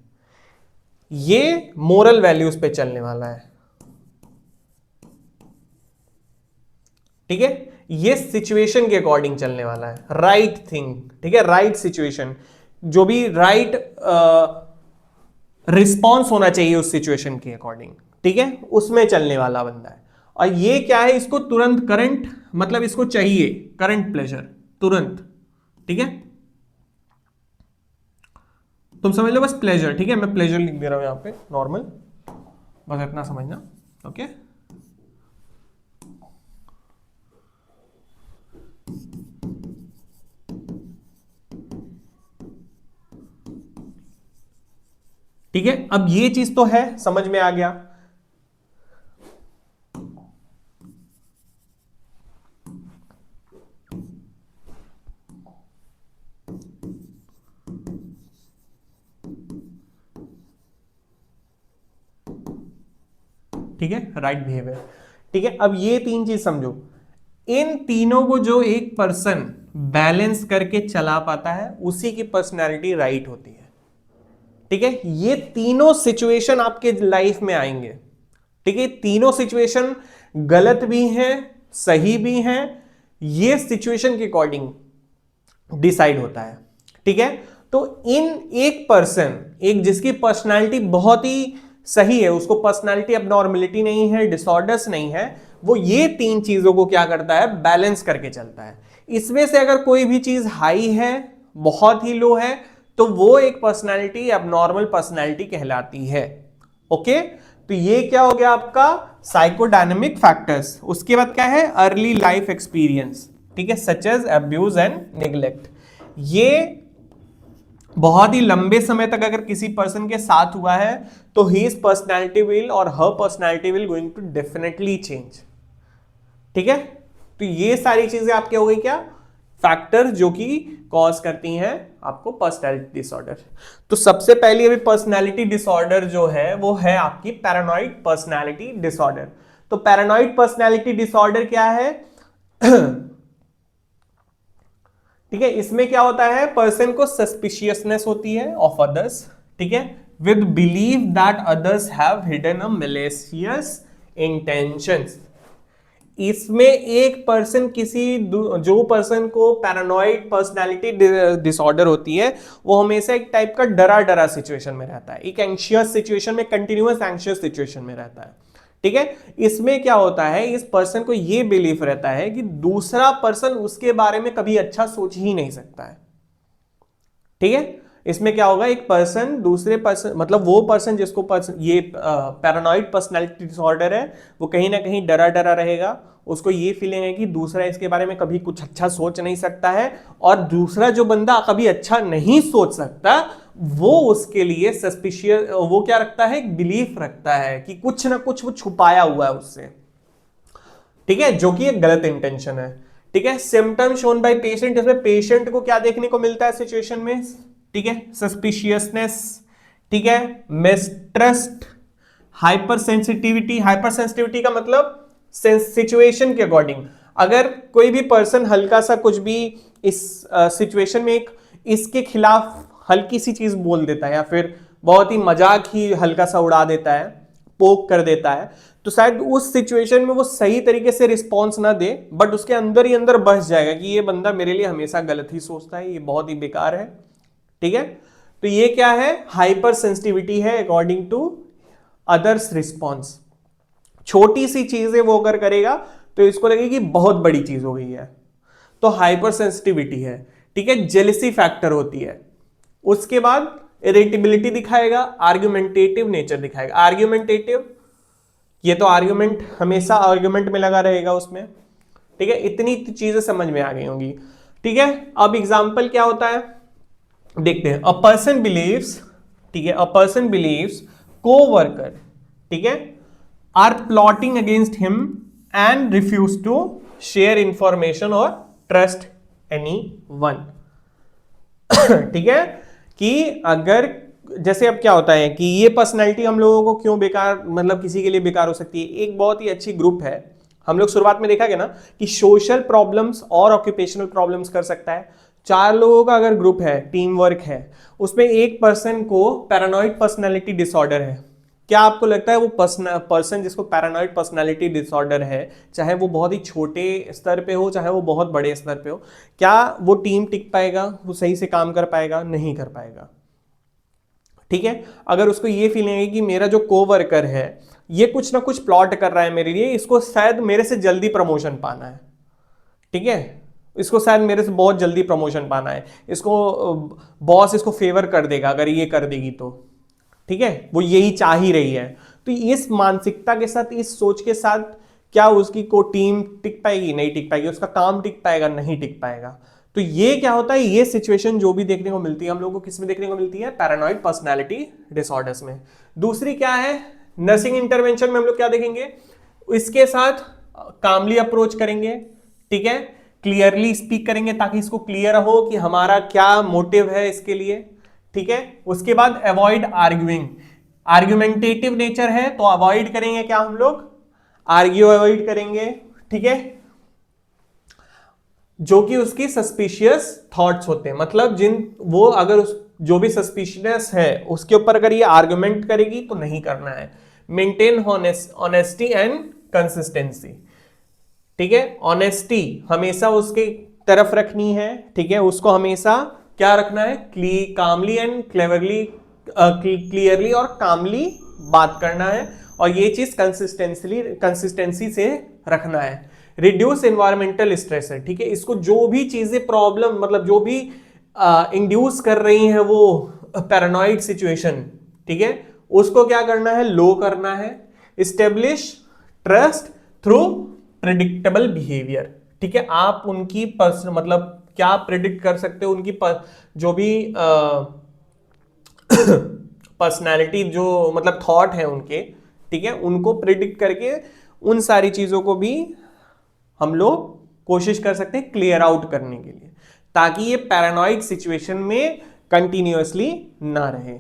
ये मोरल वैल्यूज पे चलने वाला है, ठीक है, ये सिचुएशन के अकॉर्डिंग चलने वाला है, राइट थिंग, ठीक है, राइट सिचुएशन, जो भी राइट रिस्पॉन्स होना चाहिए उस सिचुएशन के अकॉर्डिंग, ठीक है, उसमें चलने वाला बंदा है। और ये क्या है, इसको तुरंत करंट, मतलब इसको चाहिए करंट प्लेजर तुरंत, ठीक है, तुम समझ लो बस प्लेजर, ठीक है, मैं प्लेजर लिख दे रहा हूं यहां पे नॉर्मल, बस इतना समझना, ओके। ठीक है, अब ये चीज तो है, समझ में आ गया। ठीक है, राइट बिहेवियर, ठीक है। अब ये 3 चीज समझो, इन तीनों को जो एक पर्सन बैलेंस करके चला पाता है, उसी की पर्सनैलिटी राइट होती है, ठीक है। ये तीनों सिचुएशन आपके लाइफ में आएंगे, ठीक है, तीनों सिचुएशन गलत भी हैं, सही भी हैं, ये सिचुएशन के अकॉर्डिंग डिसाइड होता है, ठीक है। तो इन एक पर्सन, एक जिसकी पर्सनालिटी बहुत ही सही है, उसको पर्सनालिटी एबनॉर्मलिटी नहीं है, डिसऑर्डर्स नहीं है, वो ये 3 चीजों को क्या करता है, बैलेंस करके चलता है। इसमें से अगर कोई भी चीज हाई है, बहुत ही लो है, तो वो एक पर्सनालिटी एबनॉर्मल पर्सनालिटी कहलाती है, ओके। तो ये क्या हो गया आपका साइकोडायनेमिक फैक्टर्स। उसके बाद क्या है, अर्ली लाइफ एक्सपीरियंस, ठीक है, such as abuse and neglect. ये बहुत ही लंबे समय तक अगर किसी पर्सन के साथ हुआ है तो हिज पर्सनैलिटी विल और हर personality will going to definitely change, ठीक है। तो ये सारी चीजें आपके हो गई क्या, फैक्टर जो कि कॉज करती हैं आपको पर्सनैलिटी डिसऑर्डर। तो सबसे पहले अभी पर्सनैलिटी डिसऑर्डर जो है वो है आपकी पैरानॉइड पर्सनैलिटी डिसऑर्डर। तो पैरानॉइड पर्सनैलिटी डिसऑर्डर क्या है? ठीक है, इसमें क्या होता है, पर्सन को सस्पिशियसनेस होती है ऑफ अदर्स, ठीक है, with believe that others have hidden a malicious intentions. इसमें एक पर्सन जो पर्सन को पैरानॉइड पर्सनालिटी डिसऑर्डर होती है वो हमेशा एक टाइप का डरा डरा सिचुएशन में रहता है, एक एंशियस सिचुएशन में, कंटिन्यूअस एंशियस सिचुएशन में रहता है। ठीक है, इसमें क्या होता है, इस पर्सन को ये बिलीफ रहता है कि दूसरा पर्सन उसके बारे में कभी अच्छा सोच ही नहीं सकता है। ठीक है, इसमें क्या होगा, एक पर्सन दूसरे पर्सन, मतलब वो पर्सन जिसको ये पैरानॉइड पर्सनालिटी डिसऑर्डर है, वो कहीं ना कहीं डरा डरा रहेगा। उसको ये फीलिंग है कि दूसरा इसके बारे में कभी कुछ अच्छा सोच नहीं सकता है, और दूसरा जो बंदा कभी अच्छा नहीं सोच सकता वो उसके लिए सस्पिशियस, वो क्या रखता है, एक बिलीफ रखता है कि कुछ ना कुछ वो छुपाया हुआ है उससे। ठीक है, जो कि एक गलत इंटेंशन है। ठीक है, सिम्टम शोन बाय पेशेंट, इसमें पेशेंट को क्या देखने को मिलता है सिचुएशन में? ठीक है, सस्पिशियसनेस, ठीक है, mistrust, hyper sensitivity. Hyper sensitivity का मतलब सिचुएशन के अकॉर्डिंग, अगर कोई भी पर्सन हल्का सा कुछ भी इस सिचुएशन में एक इसके खिलाफ हल्की सी चीज बोल देता है, या फिर बहुत ही मजाक ही हल्का सा उड़ा देता है, पोक कर देता है, तो शायद उस सिचुएशन में वो सही तरीके से रिस्पॉन्स ना दे, बट उसके अंदर ही अंदर बस जाएगा कि ये बंदा मेरे लिए हमेशा गलत ही सोचता है, ये बहुत ही बेकार है। ठीक है, तो ये क्या है, हाइपर सेंसिटिविटी है अकॉर्डिंग टू अदर्स रिस्पॉन्स। छोटी सी चीजें वो अगर करेगा तो इसको लगेगी बहुत बड़ी चीज हो गई है, तो हाइपर सेंसिटिविटी है। ठीक है, जेलिसी फैक्टर होती है। उसके बाद इरिटेबिलिटी दिखाएगा, आर्ग्यूमेंटेटिव नेचर दिखाएगा। आर्ग्यूमेंटेटिव, ये तो आर्ग्यूमेंट हमेशा आर्ग्यूमेंट में लगा रहेगा उसमें। ठीक है, इतनी चीजें समझ में आ गई होंगी। ठीक है, अब एग्जाम्पल क्या होता है देखते हैं। अ पर्सन बिलीव्स, ठीक है, अ पर्सन बिलीव्स कोवर्कर, ठीक है, are plotting against him and refuse to share information और ट्रस्ट एनी वन। ठीक है, कि अगर जैसे अब क्या होता है कि ये पर्सनैलिटी हम लोगों को क्यों बेकार, मतलब किसी के लिए बेकार हो सकती है। एक बहुत ही अच्छी ग्रुप है, हम लोग शुरुआत में देखा गया ना कि सोशल प्रॉब्लम्स और ऑक्यूपेशनल प्रॉब्लम्स कर सकता है। 4 लोगों का अगर ग्रुप है, टीम वर्क है, उसमें एक पर्सन को पैरानॉइड पर्सनैलिटी डिसऑर्डर है। क्या आपको लगता है वो पर्सन जिसको पैरानॉइड पर्सनैलिटी डिसऑर्डर है, चाहे वो बहुत ही छोटे स्तर पे हो चाहे वो बहुत बड़े स्तर पे हो, क्या वो टीम टिक पाएगा, वो सही से काम कर पाएगा? नहीं कर पाएगा। ठीक है, अगर उसको ये फीलिंग है कि मेरा जो कोवर्कर है ये कुछ ना कुछ प्लॉट कर रहा है मेरे लिए, इसको शायद मेरे से जल्दी प्रमोशन पाना है, ठीक है, इसको शायद मेरे से बहुत जल्दी प्रमोशन पाना है, इसको बॉस इसको फेवर कर देगा अगर ये कर देगी तो, ठीक है, वो यही चाह ही रही है। तो इस मानसिकता के साथ, इस सोच के साथ, क्या उसकी को टीम टिक पाएगी? नहीं टिक पाएगी। उसका काम टिक पाएगा? नहीं टिक पाएगा। तो ये क्या होता है, ये सिचुएशन जो भी देखने को मिलती है हम लोगों को, किस में देखने को मिलती है? पैरानॉइड पर्सनैलिटी डिसऑर्डर्स में। दूसरी क्या है, नर्सिंग इंटरवेंशन में हम लोग क्या देखेंगे, इसके साथ कामली अप्रोच करेंगे, ठीक है, क्लियरली स्पीक करेंगे ताकि इसको क्लियर हो कि हमारा क्या मोटिव है इसके लिए। ठीक है, उसके बाद अवॉइड आर्ग्यूइंग, आर्ग्यूमेंटेटिव नेचर है तो अवॉइड करेंगे क्या हम लोग, आर्ग्यू अवॉइड करेंगे। ठीक है, जो कि उसकी सस्पिशियस थॉट्स होते हैं, मतलब वो अगर जो भी सस्पिशियस है उसके ऊपर अगर ये आर्गुमेंट करेगी तो नहीं करना है। मेंटेन ऑनेस्टी एंड कंसिस्टेंसी, ठीक है, ऑनेस्टी हमेशा उसके तरफ रखनी है, ठीक है, उसको हमेशा क्या रखना है, कामली एंड क्लेवरली, क्लियरली और कामली बात करना है, और ये चीज कंसिस्टेंसी से रखना है। रिड्यूस एनवायरमेंटल स्ट्रेस है, ठीक है, इसको जो भी चीजें प्रॉब्लम, मतलब जो भी इंड्यूस कर रही है वो पैरानॉइड सिचुएशन, ठीक है, उसको क्या करना है, लो करना है। Establish trust through predictable behaviour, ठीक है, आप उनकी मतलब क्या प्रिडिक्ट कर सकते हो, उनकी जो भी पर्सनालिटी, जो मतलब थॉट है उनके, ठीक है, उनको प्रिडिक्ट करके उन सारी चीजों को भी हम लोग कोशिश कर सकते हैं क्लियर आउट करने के लिए। ताकि ये पैरानॉइड सिचुएशन में कंटिन्यूअसली ना रहे।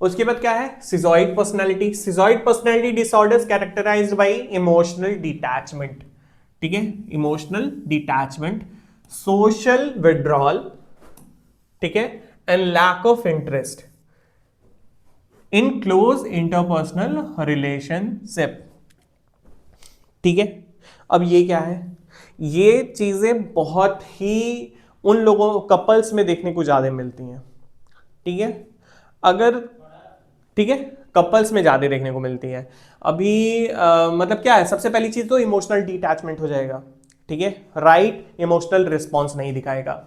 उसके बाद क्या है, schizoid personality. Schizoid personality disorders characterized by emotional detachment, ठीक है, इमोशनल डिटैचमेंट, सोशल विड्रॉल, ठीक है, and lack of interest in close interpersonal relationship, ठीक है। अब ये क्या है, ये चीजें बहुत ही उन लोगों कपल्स में देखने को ज्यादा मिलती हैं, ठीक है, अगर, ठीक है, कपल्स में ज्यादा देखने को मिलती है। अभी मतलब क्या है, सबसे पहली चीज तो इमोशनल डिटैचमेंट हो जाएगा, ठीक है, राइट इमोशनल रिस्पॉन्स नहीं दिखाएगा,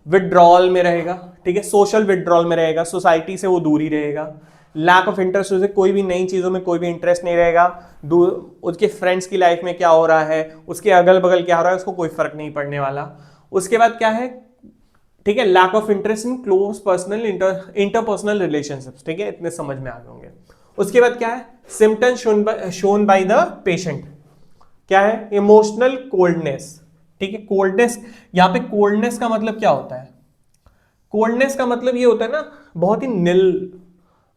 विड्रॉल में रहेगा, ठीक है, सोशल विड्रॉल में रहेगा, सोसाइटी से वो दूर ही रहेगा, लैक ऑफ इंटरेस्ट, उसे कोई भी नई चीजों में कोई भी इंटरेस्ट नहीं रहेगा, उसके फ्रेंड्स की लाइफ में क्या हो रहा है, उसके अगल बगल क्या हो रहा है, उसको कोई फर्क नहीं पड़ने वाला। उसके बाद क्या है, ठीक है, lack of interest in close personal interpersonal relationships, ठीक है, इतने समझ में आ गए होंगे। उसके बाद क्या है, symptoms shown by the patient, क्या है, इमोशनल कोल्डनेस, ठीक है, कोल्डनेस, यहां पे कोल्डनेस का मतलब क्या होता है, कोल्डनेस का मतलब ये होता है ना, बहुत ही निल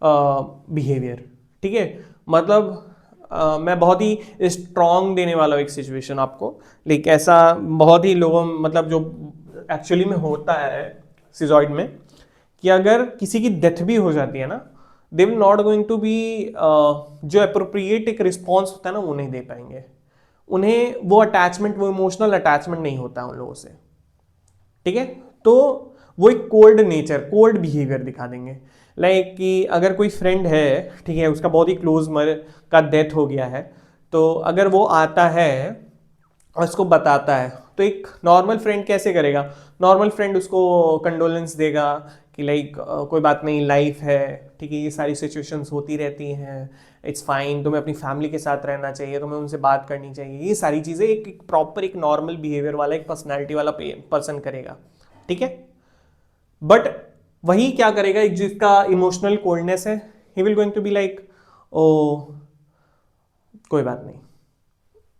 बिहेवियर, ठीक है, मतलब मैं बहुत ही स्ट्रॉन्ग देने वाला हूँ एक सिचुएशन आपको, लेकिन ऐसा बहुत ही लोगों, मतलब जो एक्चुअली में होता है सिजॉइड में, कि अगर किसी की डेथ भी हो जाती है ना, they will not going to be, जो अप्रोप्रिएट एक रिस्पॉन्स होता है ना वो नहीं दे पाएंगे, उन्हें वो अटैचमेंट, वो इमोशनल अटैचमेंट नहीं होता है उन लोगों से, ठीक है, तो वो एक कोल्ड नेचर, कोल्ड बिहेवियर दिखा देंगे। लाइक कि अगर कोई फ्रेंड है, ठीक है, उसका बहुत ही क्लोज मर का डेथ हो गया है, तो अगर वो आता है और उसको बताता है, तो एक नॉर्मल फ्रेंड कैसे करेगा, नॉर्मल फ्रेंड उसको कंडोलेंस देगा कि लाइक कोई बात नहीं, लाइफ है, ठीक है, ये सारी सिचुएशंस होती रहती हैं, इट्स फाइन, तुम्हें अपनी फैमिली के साथ रहना चाहिए, तुम्हें उनसे बात करनी चाहिए, ये सारी चीज़ें एक प्रॉपर एक नॉर्मल बिहेवियर वाला, एक पर्सनैलिटी वाला पर्सन करेगा, ठीक है। बट वही क्या करेगा, एक जिसका इमोशनल कोल्डनेस है, he will going to be like, ओ कोई बात नहीं,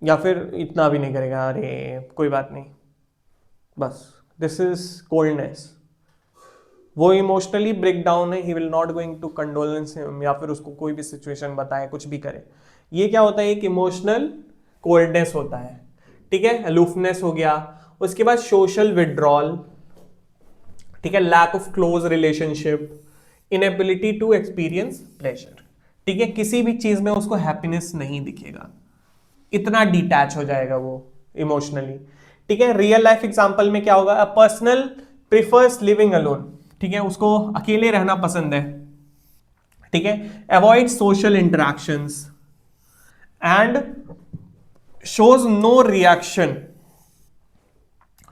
या फिर इतना भी नहीं करेगा, अरे कोई बात नहीं, बस, दिस इज कोल्डनेस, वो इमोशनली ब्रेक डाउन है, he will not going to condolence him, या फिर उसको कोई भी सिचुएशन बताए, कुछ भी करे, ये क्या होता है, एक इमोशनल कोल्डनेस होता है, ठीक है, अलूफनेस हो गया। उसके बाद सोशल विड्रॉल, ठीक है, lack of close relationship, inability to experience pleasure, ठीक है, किसी भी चीज में उसको हैप्पीनेस नहीं दिखेगा, इतना डिटैच हो जाएगा वो इमोशनली, ठीक है। रियल लाइफ एग्जांपल में क्या होगा, a personal prefers living alone, ठीक है, उसको अकेले रहना पसंद है, ठीक है, avoid social interactions and shows no reaction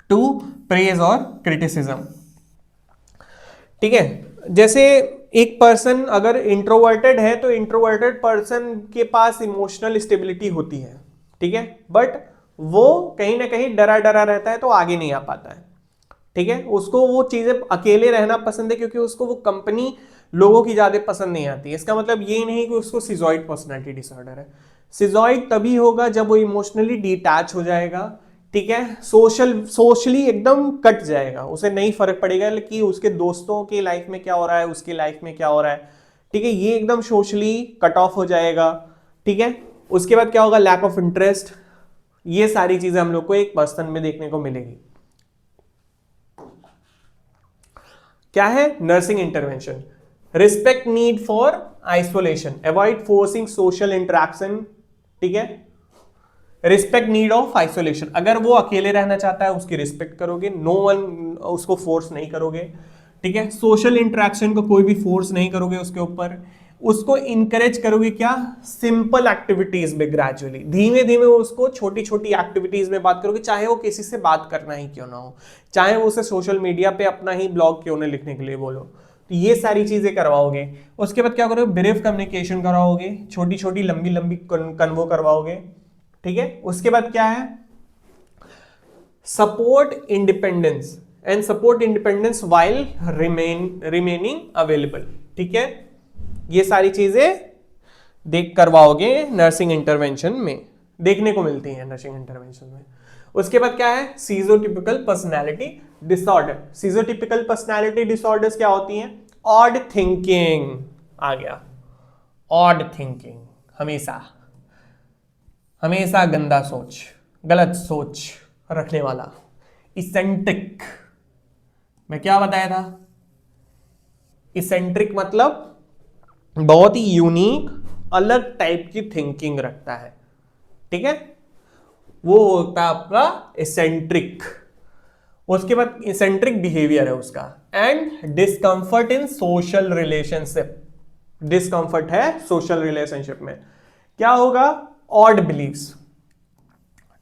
to praise और क्रिटिसिज्म, ठीक है। जैसे एक पर्सन अगर इंट्रोवर्टेड है, तो इंट्रोवर्टेड पर्सन के पास इमोशनल स्टेबिलिटी होती है, ठीक है, बट वो कहीं ना कहीं डरा डरा रहता है, तो आगे नहीं आ पाता है, ठीक है, उसको वो चीजें अकेले रहना पसंद है, क्योंकि उसको वो कंपनी लोगों की ज्यादा पसंद नहीं आती है। इसका मतलब ये नहीं कि उसको सिजॉइड पर्सनैलिटी डिसऑर्डर है, सिजॉइड तभी होगा जब वो इमोशनली डिटैच हो जाएगा, ठीक है, सोशली एकदम कट जाएगा, उसे नहीं फर्क पड़ेगा कि उसके दोस्तों के लाइफ में क्या हो रहा है, उसके लाइफ में क्या हो रहा है, ठीक है, ये एकदम सोशली कट ऑफ हो जाएगा, ठीक है। उसके बाद क्या होगा, लैक ऑफ इंटरेस्ट, ये सारी चीजें हम लोग को एक पर्सन में देखने को मिलेगी। क्या है, nursing intervention, respect need for isolation, avoid forcing social interaction, ठीक है, रिस्पेक्ट नीड ऑफ आइसोलेशन, अगर वो अकेले रहना चाहता है उसकी रिस्पेक्ट करोगे, नो वन उसको फोर्स नहीं करोगे, ठीक है, सोशल इंटरेक्शन को कोई भी फोर्स नहीं करोगे उसके ऊपर, उसको इंकरेज करोगे, क्या, सिंपल एक्टिविटीज में, ग्रेजुअली धीमे धीमे उसको छोटी छोटी एक्टिविटीज में बात करोगे, चाहे वो किसी से बात करना ही क्यों ना हो, चाहे वो उसे सोशल मीडिया पे अपना ही ब्लॉग क्यों ना लिखने के लिए बोलो, तो ये सारी चीजें करवाओगे। उसके बाद क्या करोगे, ब्रीफ कम्युनिकेशन करवाओगे, छोटी छोटी लंबी लंबी कन्वो करवाओगे, ठीक है। उसके बाद क्या है, support independence and support independence while remaining available, ठीक है, ये सारी चीजें देख करवाओगे नर्सिंग इंटरवेंशन में, देखने को मिलती है नर्सिंग इंटरवेंशन में। उसके बाद क्या है, सीजोटिपिकल पर्सनैलिटी डिसऑर्डर। सीजोटिपिकल पर्सनैलिटी डिसऑर्डर्स क्या होती हैं? ऑड थिंकिंग आ गया, ऑड थिंकिंग, हमेशा हमेशा गंदा सोच, गलत सोच रखने वाला। इसेंट्रिक, मैं क्या बताया था? इसेंट्रिक मतलब बहुत ही यूनिक, अलग टाइप की थिंकिंग रखता है, ठीक है, वो होता है आपका इसेंट्रिक। उसके बाद इसेंट्रिक बिहेवियर है उसका। And discomfort in social relationship, discomfort है सोशल रिलेशनशिप में। क्या होगा? ऑड बिलीव्स,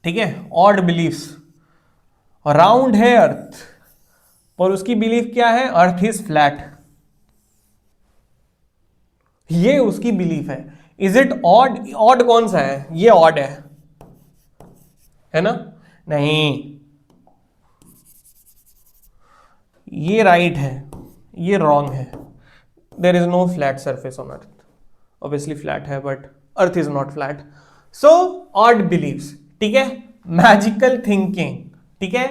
ठीक है, ऑड बिलीव्स। राउंड है अर्थ, और उसकी बिलीफ क्या है? अर्थ इज फ्लैट, ये उसकी बिलीफ है। Is it odd? ऑड कौन सा है? ये ऑड है ना? नहीं, ये राइट है, ये रॉन्ग है। There is no flat surface on earth. Obviously flat है but earth is not flat. So odd beliefs, ठीक है, मैजिकल थिंकिंग, ठीक है,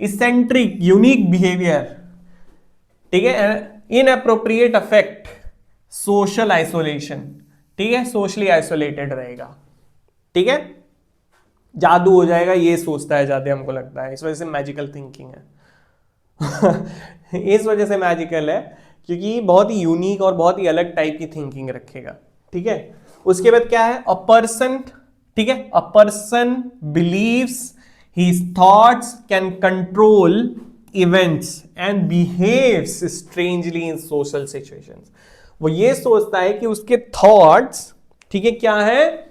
इसेंट्रिक यूनिक बिहेवियर, ठीक है, इनअप्रोप्रिएट अफेक्ट, सोशल आइसोलेशन, ठीक है, सोशली आइसोलेटेड रहेगा, ठीक है, जादू हो जाएगा ये सोचता है ज्यादा, हमको लगता है, इस वजह से मैजिकल थिंकिंग है। इस वजह से मैजिकल है क्योंकि बहुत ही यूनिक और बहुत ही अलग टाइप की थिंकिंग रखेगा, ठीक है। उसके बाद क्या है? अ पर्सन, ठीक है, a person believes his thoughts can control events and behaves strangely in social situations. वो ये सोचता है कि उसके थॉट्स, ठीक है, क्या है?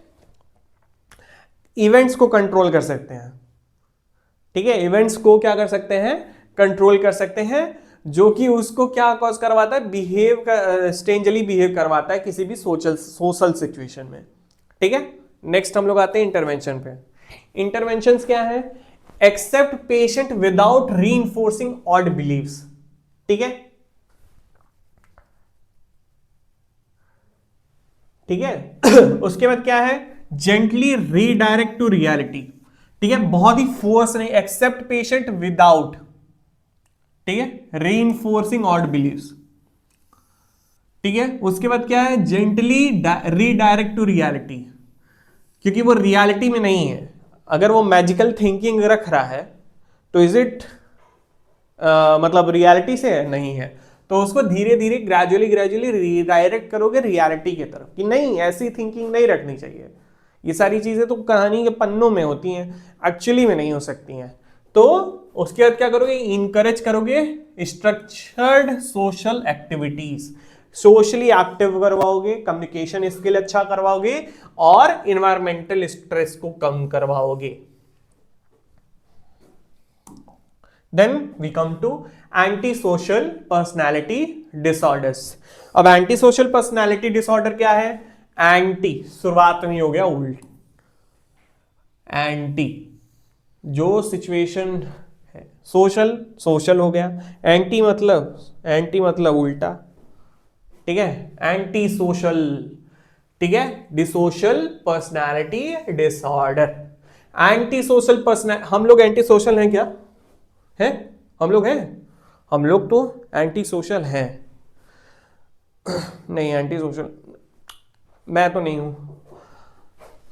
इवेंट्स को कंट्रोल कर सकते हैं, ठीक है, इवेंट्स को क्या कर सकते हैं? कंट्रोल कर सकते हैं, जो कि उसको क्या कॉज करवाता है? बिहेव स्ट्रेंजली बिहेव करवाता है किसी भी सोशल सिचुएशन में, ठीक है। नेक्स्ट हम लोग आते हैं इंटरवेंशन पे। इंटरवेंशंस क्या है? Accept patient without reinforcing odd beliefs, ठीक है, ठीक है। उसके बाद क्या है? जेंटली रीडायरेक्ट टू रियलिटी, ठीक है, बहुत ही फोर्स नहीं, एक्सेप्ट पेशेंट विदाउट, ठीक है, रीइंफोर्सिंग ऑड बिलीव्स, ठीक है। उसके बाद क्या है? जेंटली रीडायरेक्ट टू रियलिटी, क्योंकि वो रियलिटी में नहीं है। अगर वो मैजिकल थिंकिंग रख रहा है तो इज इट मतलब रियलिटी से है? नहीं है, तो उसको धीरे धीरे ग्रेजुअली रीडायरेक्ट करोगे रियलिटी की तरफ, कि नहीं ऐसी थिंकिंग नहीं रखनी चाहिए। ये सारी चीजें तो कहानी के पन्नों में होती हैं, एक्चुअली में नहीं हो सकती हैं। तो उसके बाद क्या करोगे? इनकरेज करोगे structured social activities, socially active करवाओगे, कम्युनिकेशन स्किल अच्छा करवाओगे और इन्वायरमेंटल स्ट्रेस को कम करवाओगे। Then we come to antisocial personality disorders. अब antisocial personality disorder क्या है? एंटी, शुरुआत में हो गया उल्ट, एंटी जो सिचुएशन है, सोशल सोशल हो गया, एंटी मतलब उल्टा, ठीक है, एंटी सोशल, ठीक है, dissocial personality disorder. Anti social personal, हम लोग एंटी सोशल हैं क्या? है, हम लोग हैं, हम लोग तो एंटी सोशल हैं। नहीं, एंटी सोशल मैं तो नहीं हूं,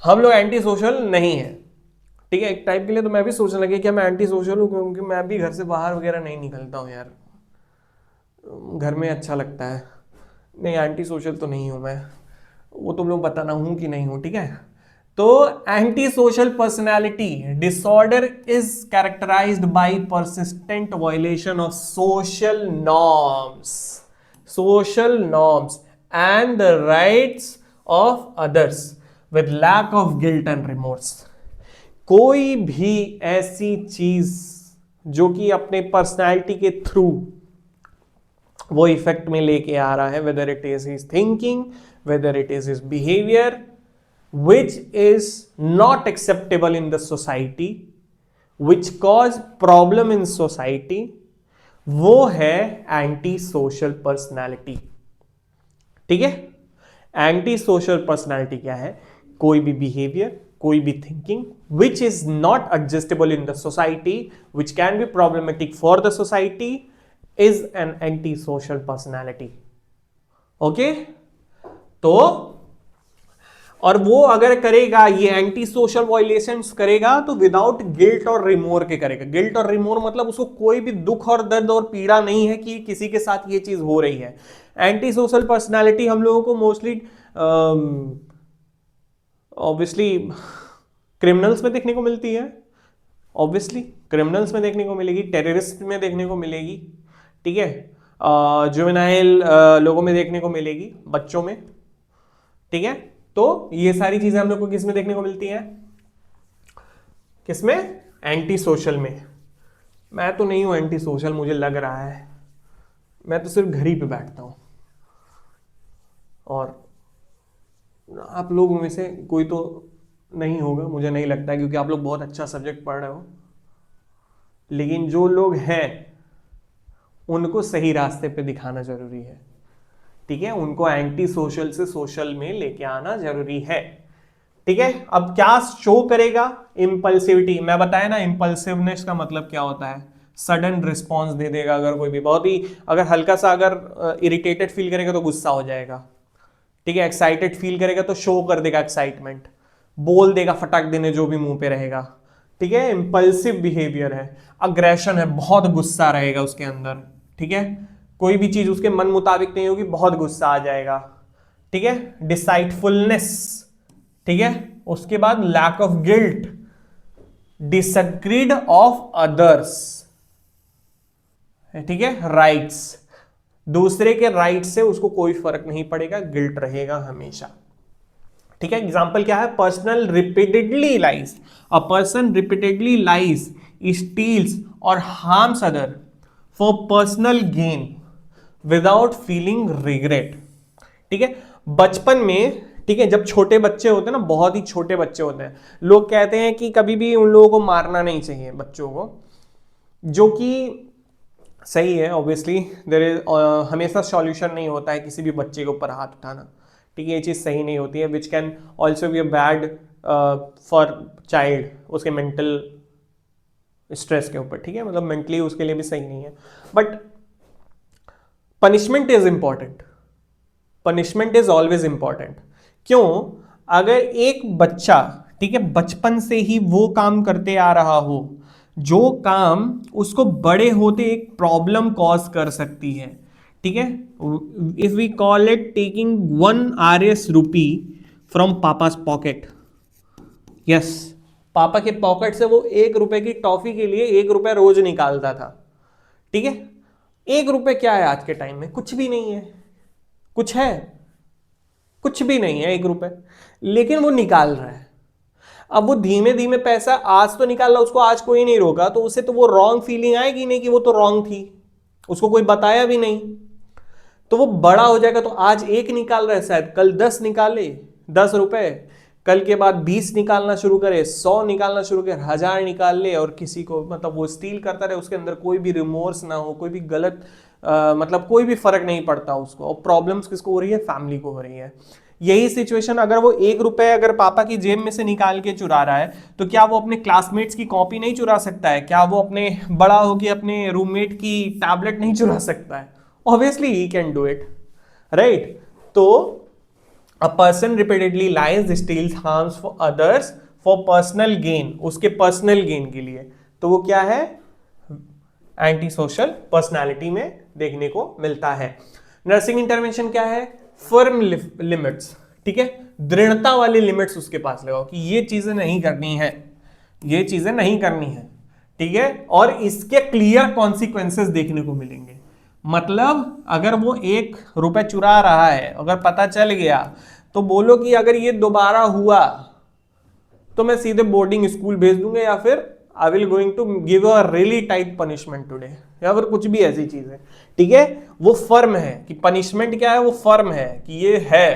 हम लोग एंटी सोशल नहीं है, ठीक है। एक टाइप के लिए तो मैं भी सोचने लगी क्या मैं एंटी सोशल हूं, क्योंकि मैं भी घर से बाहर वगैरह नहीं निकलता हूं यार, घर में अच्छा लगता है। नहीं, एंटी सोशल तो नहीं हूं मैं, वो तुम लोग बताना हूं कि नहीं हूं, ठीक है। तो anti social personality disorder is characterized by persistent violation of social norms and the rights of others with lack of guilt and remorse. कोई भी ऐसी चीज जो कि अपने पर्सनैलिटी के थ्रू वो इफेक्ट में लेके आ रहा है, whether it is his thinking, whether it is his behaviour, which is not acceptable in the society, which cause problem in society, वो है एंटी सोशल पर्सनैलिटी, ठीक है। एंटी सोशल पर्सनैलिटी क्या है? कोई भी बिहेवियर, कोई भी thinking which is not adjustable in the society, which can be problematic for the society, is an anti social personality. Okay, तो और वो अगर करेगा ये एंटी सोशल वायलेशंस करेगा तो विदाउट गिल्ट और रिमोर के करेगा। गिल्ट और रिमोर मतलब उसको कोई भी दुख और दर्द और पीड़ा नहीं है कि किसी के साथ ये चीज हो रही है। एंटी सोशल पर्सनैलिटी हम लोगों को मोस्टली ऑब्वियसली क्रिमिनल्स में देखने को मिलती है, ऑब्वियसली क्रिमिनल्स में देखने को मिलेगी, टेररिस्ट में देखने को मिलेगी, ठीक है, जुवेनाइल लोगों में देखने को मिलेगी, बच्चों में, ठीक है। तो ये सारी चीजें हम लोग को किस में देखने को मिलती हैं? किसमें? एंटी सोशल में। मैं तो नहीं हूं एंटी सोशल, मुझे लग रहा है, मैं तो सिर्फ घर ही पे बैठता हूं, और आप लोगों में से कोई तो नहीं होगा, मुझे नहीं लगता है, क्योंकि आप लोग बहुत अच्छा सब्जेक्ट पढ़ रहे हो। लेकिन जो लोग हैं उनको सही रास्ते पे दिखाना जरूरी है, ठीक है, उनको एंटी सोशल से सोशल में लेके आना जरूरी है, ठीक है। अब क्या शो करेगा? इंपल्सिविटी। मैं बताया ना, इंपल्सिवनेस का मतलब क्या होता है? सडन रिस्पॉन्स दे देगा। अगर कोई भी बहुत ही अगर हल्का सा अगर इरिटेटेड फील करेगा तो गुस्सा हो जाएगा, ठीक है। एक्साइटेड फील करेगा तो शो कर देगा एक्साइटमेंट, बोल देगा फटाक देने जो भी मुंह पे रहेगा, ठीक है। इंपल्सिव बिहेवियर है, अग्रेशन है, बहुत गुस्सा रहेगा उसके अंदर, ठीक है। कोई भी चीज उसके मन मुताबिक नहीं होगी, बहुत गुस्सा आ जाएगा, ठीक है। डिसाइटफुलनेस, ठीक है। उसके बाद lack of guilt, disagreed of others, ठीक है। राइट्स, दूसरे के राइट से उसको कोई फर्क नहीं पड़ेगा, गिल्ट रहेगा हमेशा, ठीक है। एग्जाम्पल क्या है? Personal repeatedly lies, a person repeatedly lies, steals और harms other for personal gain without feeling regret, ठीक है। बचपन में, ठीक है, जब छोटे बच्चे होते हैं ना, बहुत ही छोटे बच्चे होते हैं, लोग कहते हैं कि कभी भी उन लोगों को मारना नहीं चाहिए बच्चों को, जो कि सही है। ऑब्वियसली देयर इज हमेशा सॉल्यूशन नहीं होता है किसी भी बच्चे के ऊपर हाथ उठाना, ठीक है, ये चीज़ सही नहीं होती है, which can also be a bad for child, उसके मेंटल स्ट्रेस के ऊपर, ठीक है, मतलब मेंटली उसके लिए भी सही नहीं है। But punishment is important, punishment is always important. क्यों? अगर एक बच्चा, ठीक है, बचपन से ही वो काम करते आ रहा हो जो काम उसको बड़े होते एक प्रॉब्लम कॉज कर सकती है, ठीक है। If we call it taking 1 RS rupee from papa's pocket, yes, पापा के पॉकेट से वो 1 रुपए की टॉफी के लिए 1 रुपए रोज निकालता था, ठीक है। 1 रुपए क्या है आज के टाइम में? कुछ भी नहीं है। कुछ है? कुछ भी नहीं है 1 रुपए, लेकिन वो निकाल रहा है। अब वो धीमे धीमे पैसा आज तो निकाल रहा, उसको आज कोई नहीं रोका, तो उसे तो वो रॉन्ग फीलिंग आएगी नहीं कि वो तो रॉन्ग थी, उसको कोई बताया भी नहीं, तो वो बड़ा हो जाएगा तो आज 1 निकाल रहा है, शायद कल 10 निकाले, 10 रुपए, कल के बाद 20 निकालना शुरू करे, 100 निकालना शुरू करे, 1000 निकाल ले, और किसी को मतलब वो स्टील करता रहे, उसके अंदर कोई भी रिमोर्स ना हो, कोई भी गलत मतलब कोई भी फर्क नहीं पड़ता उसको। और प्रॉब्लम्स किसको हो रही है? फैमिली को हो रही है। यही सिचुएशन अगर वो 1 रुपए अगर पापा की जेब में से निकाल के चुरा रहा है, तो क्या वो अपने क्लासमेट्स की कॉपी नहीं चुरा सकता है? क्या वो अपने बड़ा होकर अपने रूममेट की टैबलेट नहीं चुरा सकता है? Obviously he can do it, right. तो a person repeatedly lies, steals, harms for others for personal gain, उसके पर्सनल गेन के लिए, तो वो क्या है? एंटी सोशल पर्सनैलिटी में देखने को मिलता है। नर्सिंग इंटरवेंशन क्या है? फर्म लिमिट्स, ठीक है, दृढ़ता वाले लिमिट्स उसके पास लगाओ कि ये चीजें नहीं करनी है, ये चीजें नहीं करनी है, ठीक है, और इसके क्लियर कॉन्सिक्वेंसेस देखने को मिलेंगे। मतलब अगर वो 1 रुपए चुरा रहा है, अगर पता चल गया, तो बोलो कि अगर ये दोबारा हुआ तो मैं सीधे बोर्डिंग स्कूल भेज दूंगा, या फिर I will going to give a really tight punishment today, या फिर कुछ भी ऐसी चीज है, ठीक है। वो फर्म है कि पनिशमेंट क्या है, वो फर्म है कि ये है,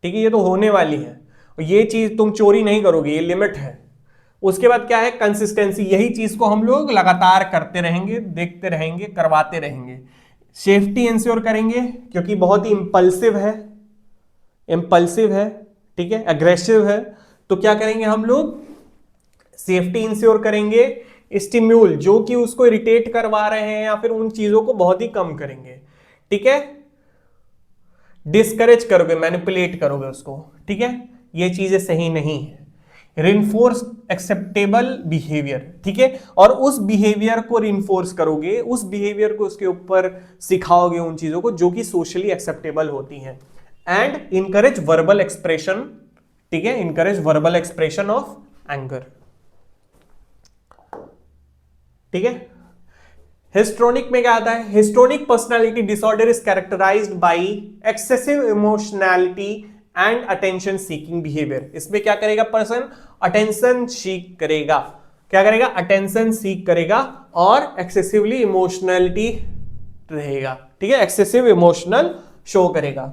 ठीक है, ये तो होने वाली है, और ये चीज तुम चोरी नहीं करोगे, ये लिमिट है। उसके बाद क्या है? कंसिस्टेंसी, यही चीज को हम लोग लगातार करते रहेंगे, देखते रहेंगे, करवाते रहेंगे। सेफ्टी इंश्योर करेंगे, क्योंकि बहुत ही इंपल्सिव है, इंपल्सिव है, ठीक है, एग्रेसिव है, तो क्या करेंगे हम लोग, सेफ्टी इंश्योर करेंगे, स्टिम्यूल जो कि उसको इरिटेट करवा रहे हैं या फिर उन चीजों को बहुत ही कम करेंगे, ठीक है, डिस्करेज करोगे, मैनिपुलेट करोगे उसको, ठीक है, ये चीजें सही नहीं है। रिइंफोर्स एक्सेप्टेबल बिहेवियर, ठीक है, और उस बिहेवियर को रिइंफोर्स करोगे, उस बिहेवियर को उसके ऊपर सिखाओगे उन चीजों को जो कि सोशली एक्सेप्टेबल होती हैं। एंड इनकरेज वर्बल एक्सप्रेशन, ठीक है, encourage verbal expression of anger, ठीक है। हिस्ट्रोनिक में क्या आता है, histrionic personality disorder is characterized by excessive emotionality and attention seeking behaviour. इसमें क्या करेगा पर्सन, अटेंशन सीक करेगा, क्या करेगा, अटेंशन सीक करेगा और एक्सेसिवली इमोशनैलिटी रहेगा, ठीक है, एक्सेसिव इमोशनल शो करेगा।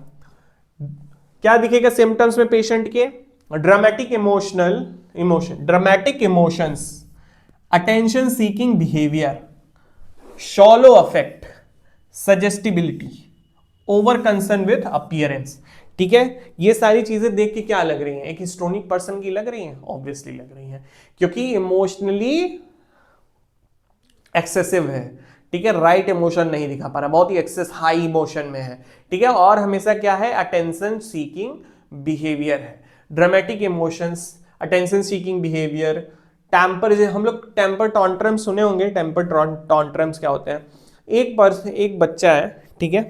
क्या दिखेगा सिम्टम्स में पेशेंट के, dramatic dramatic emotions, attention seeking behaviour, shallow affect, suggestibility, over concern with appearance, ठीक है। ये सारी चीजें देख के क्या लग रही हैं, एक हिस्ट्रोनिक पर्सन की लग रही हैं, ऑब्वियसली लग रही हैं, क्योंकि इमोशनली एक्सेसिव है, ठीक है, राइट इमोशन नहीं दिखा पा रहा, बहुत ही एक्सेस हाई इमोशन में है, ठीक है, और हमेशा क्या है, अटेंशन सीकिंग बिहेवियर है। Dramatic emotions, attention seeking behaviour, temper, हम लोग टेम्पर टॉन्ट्रम्स सुने होंगे, टेम्पर टॉन्ट्रम्स क्या होते हैं, एक बच्चा है, ठीक है,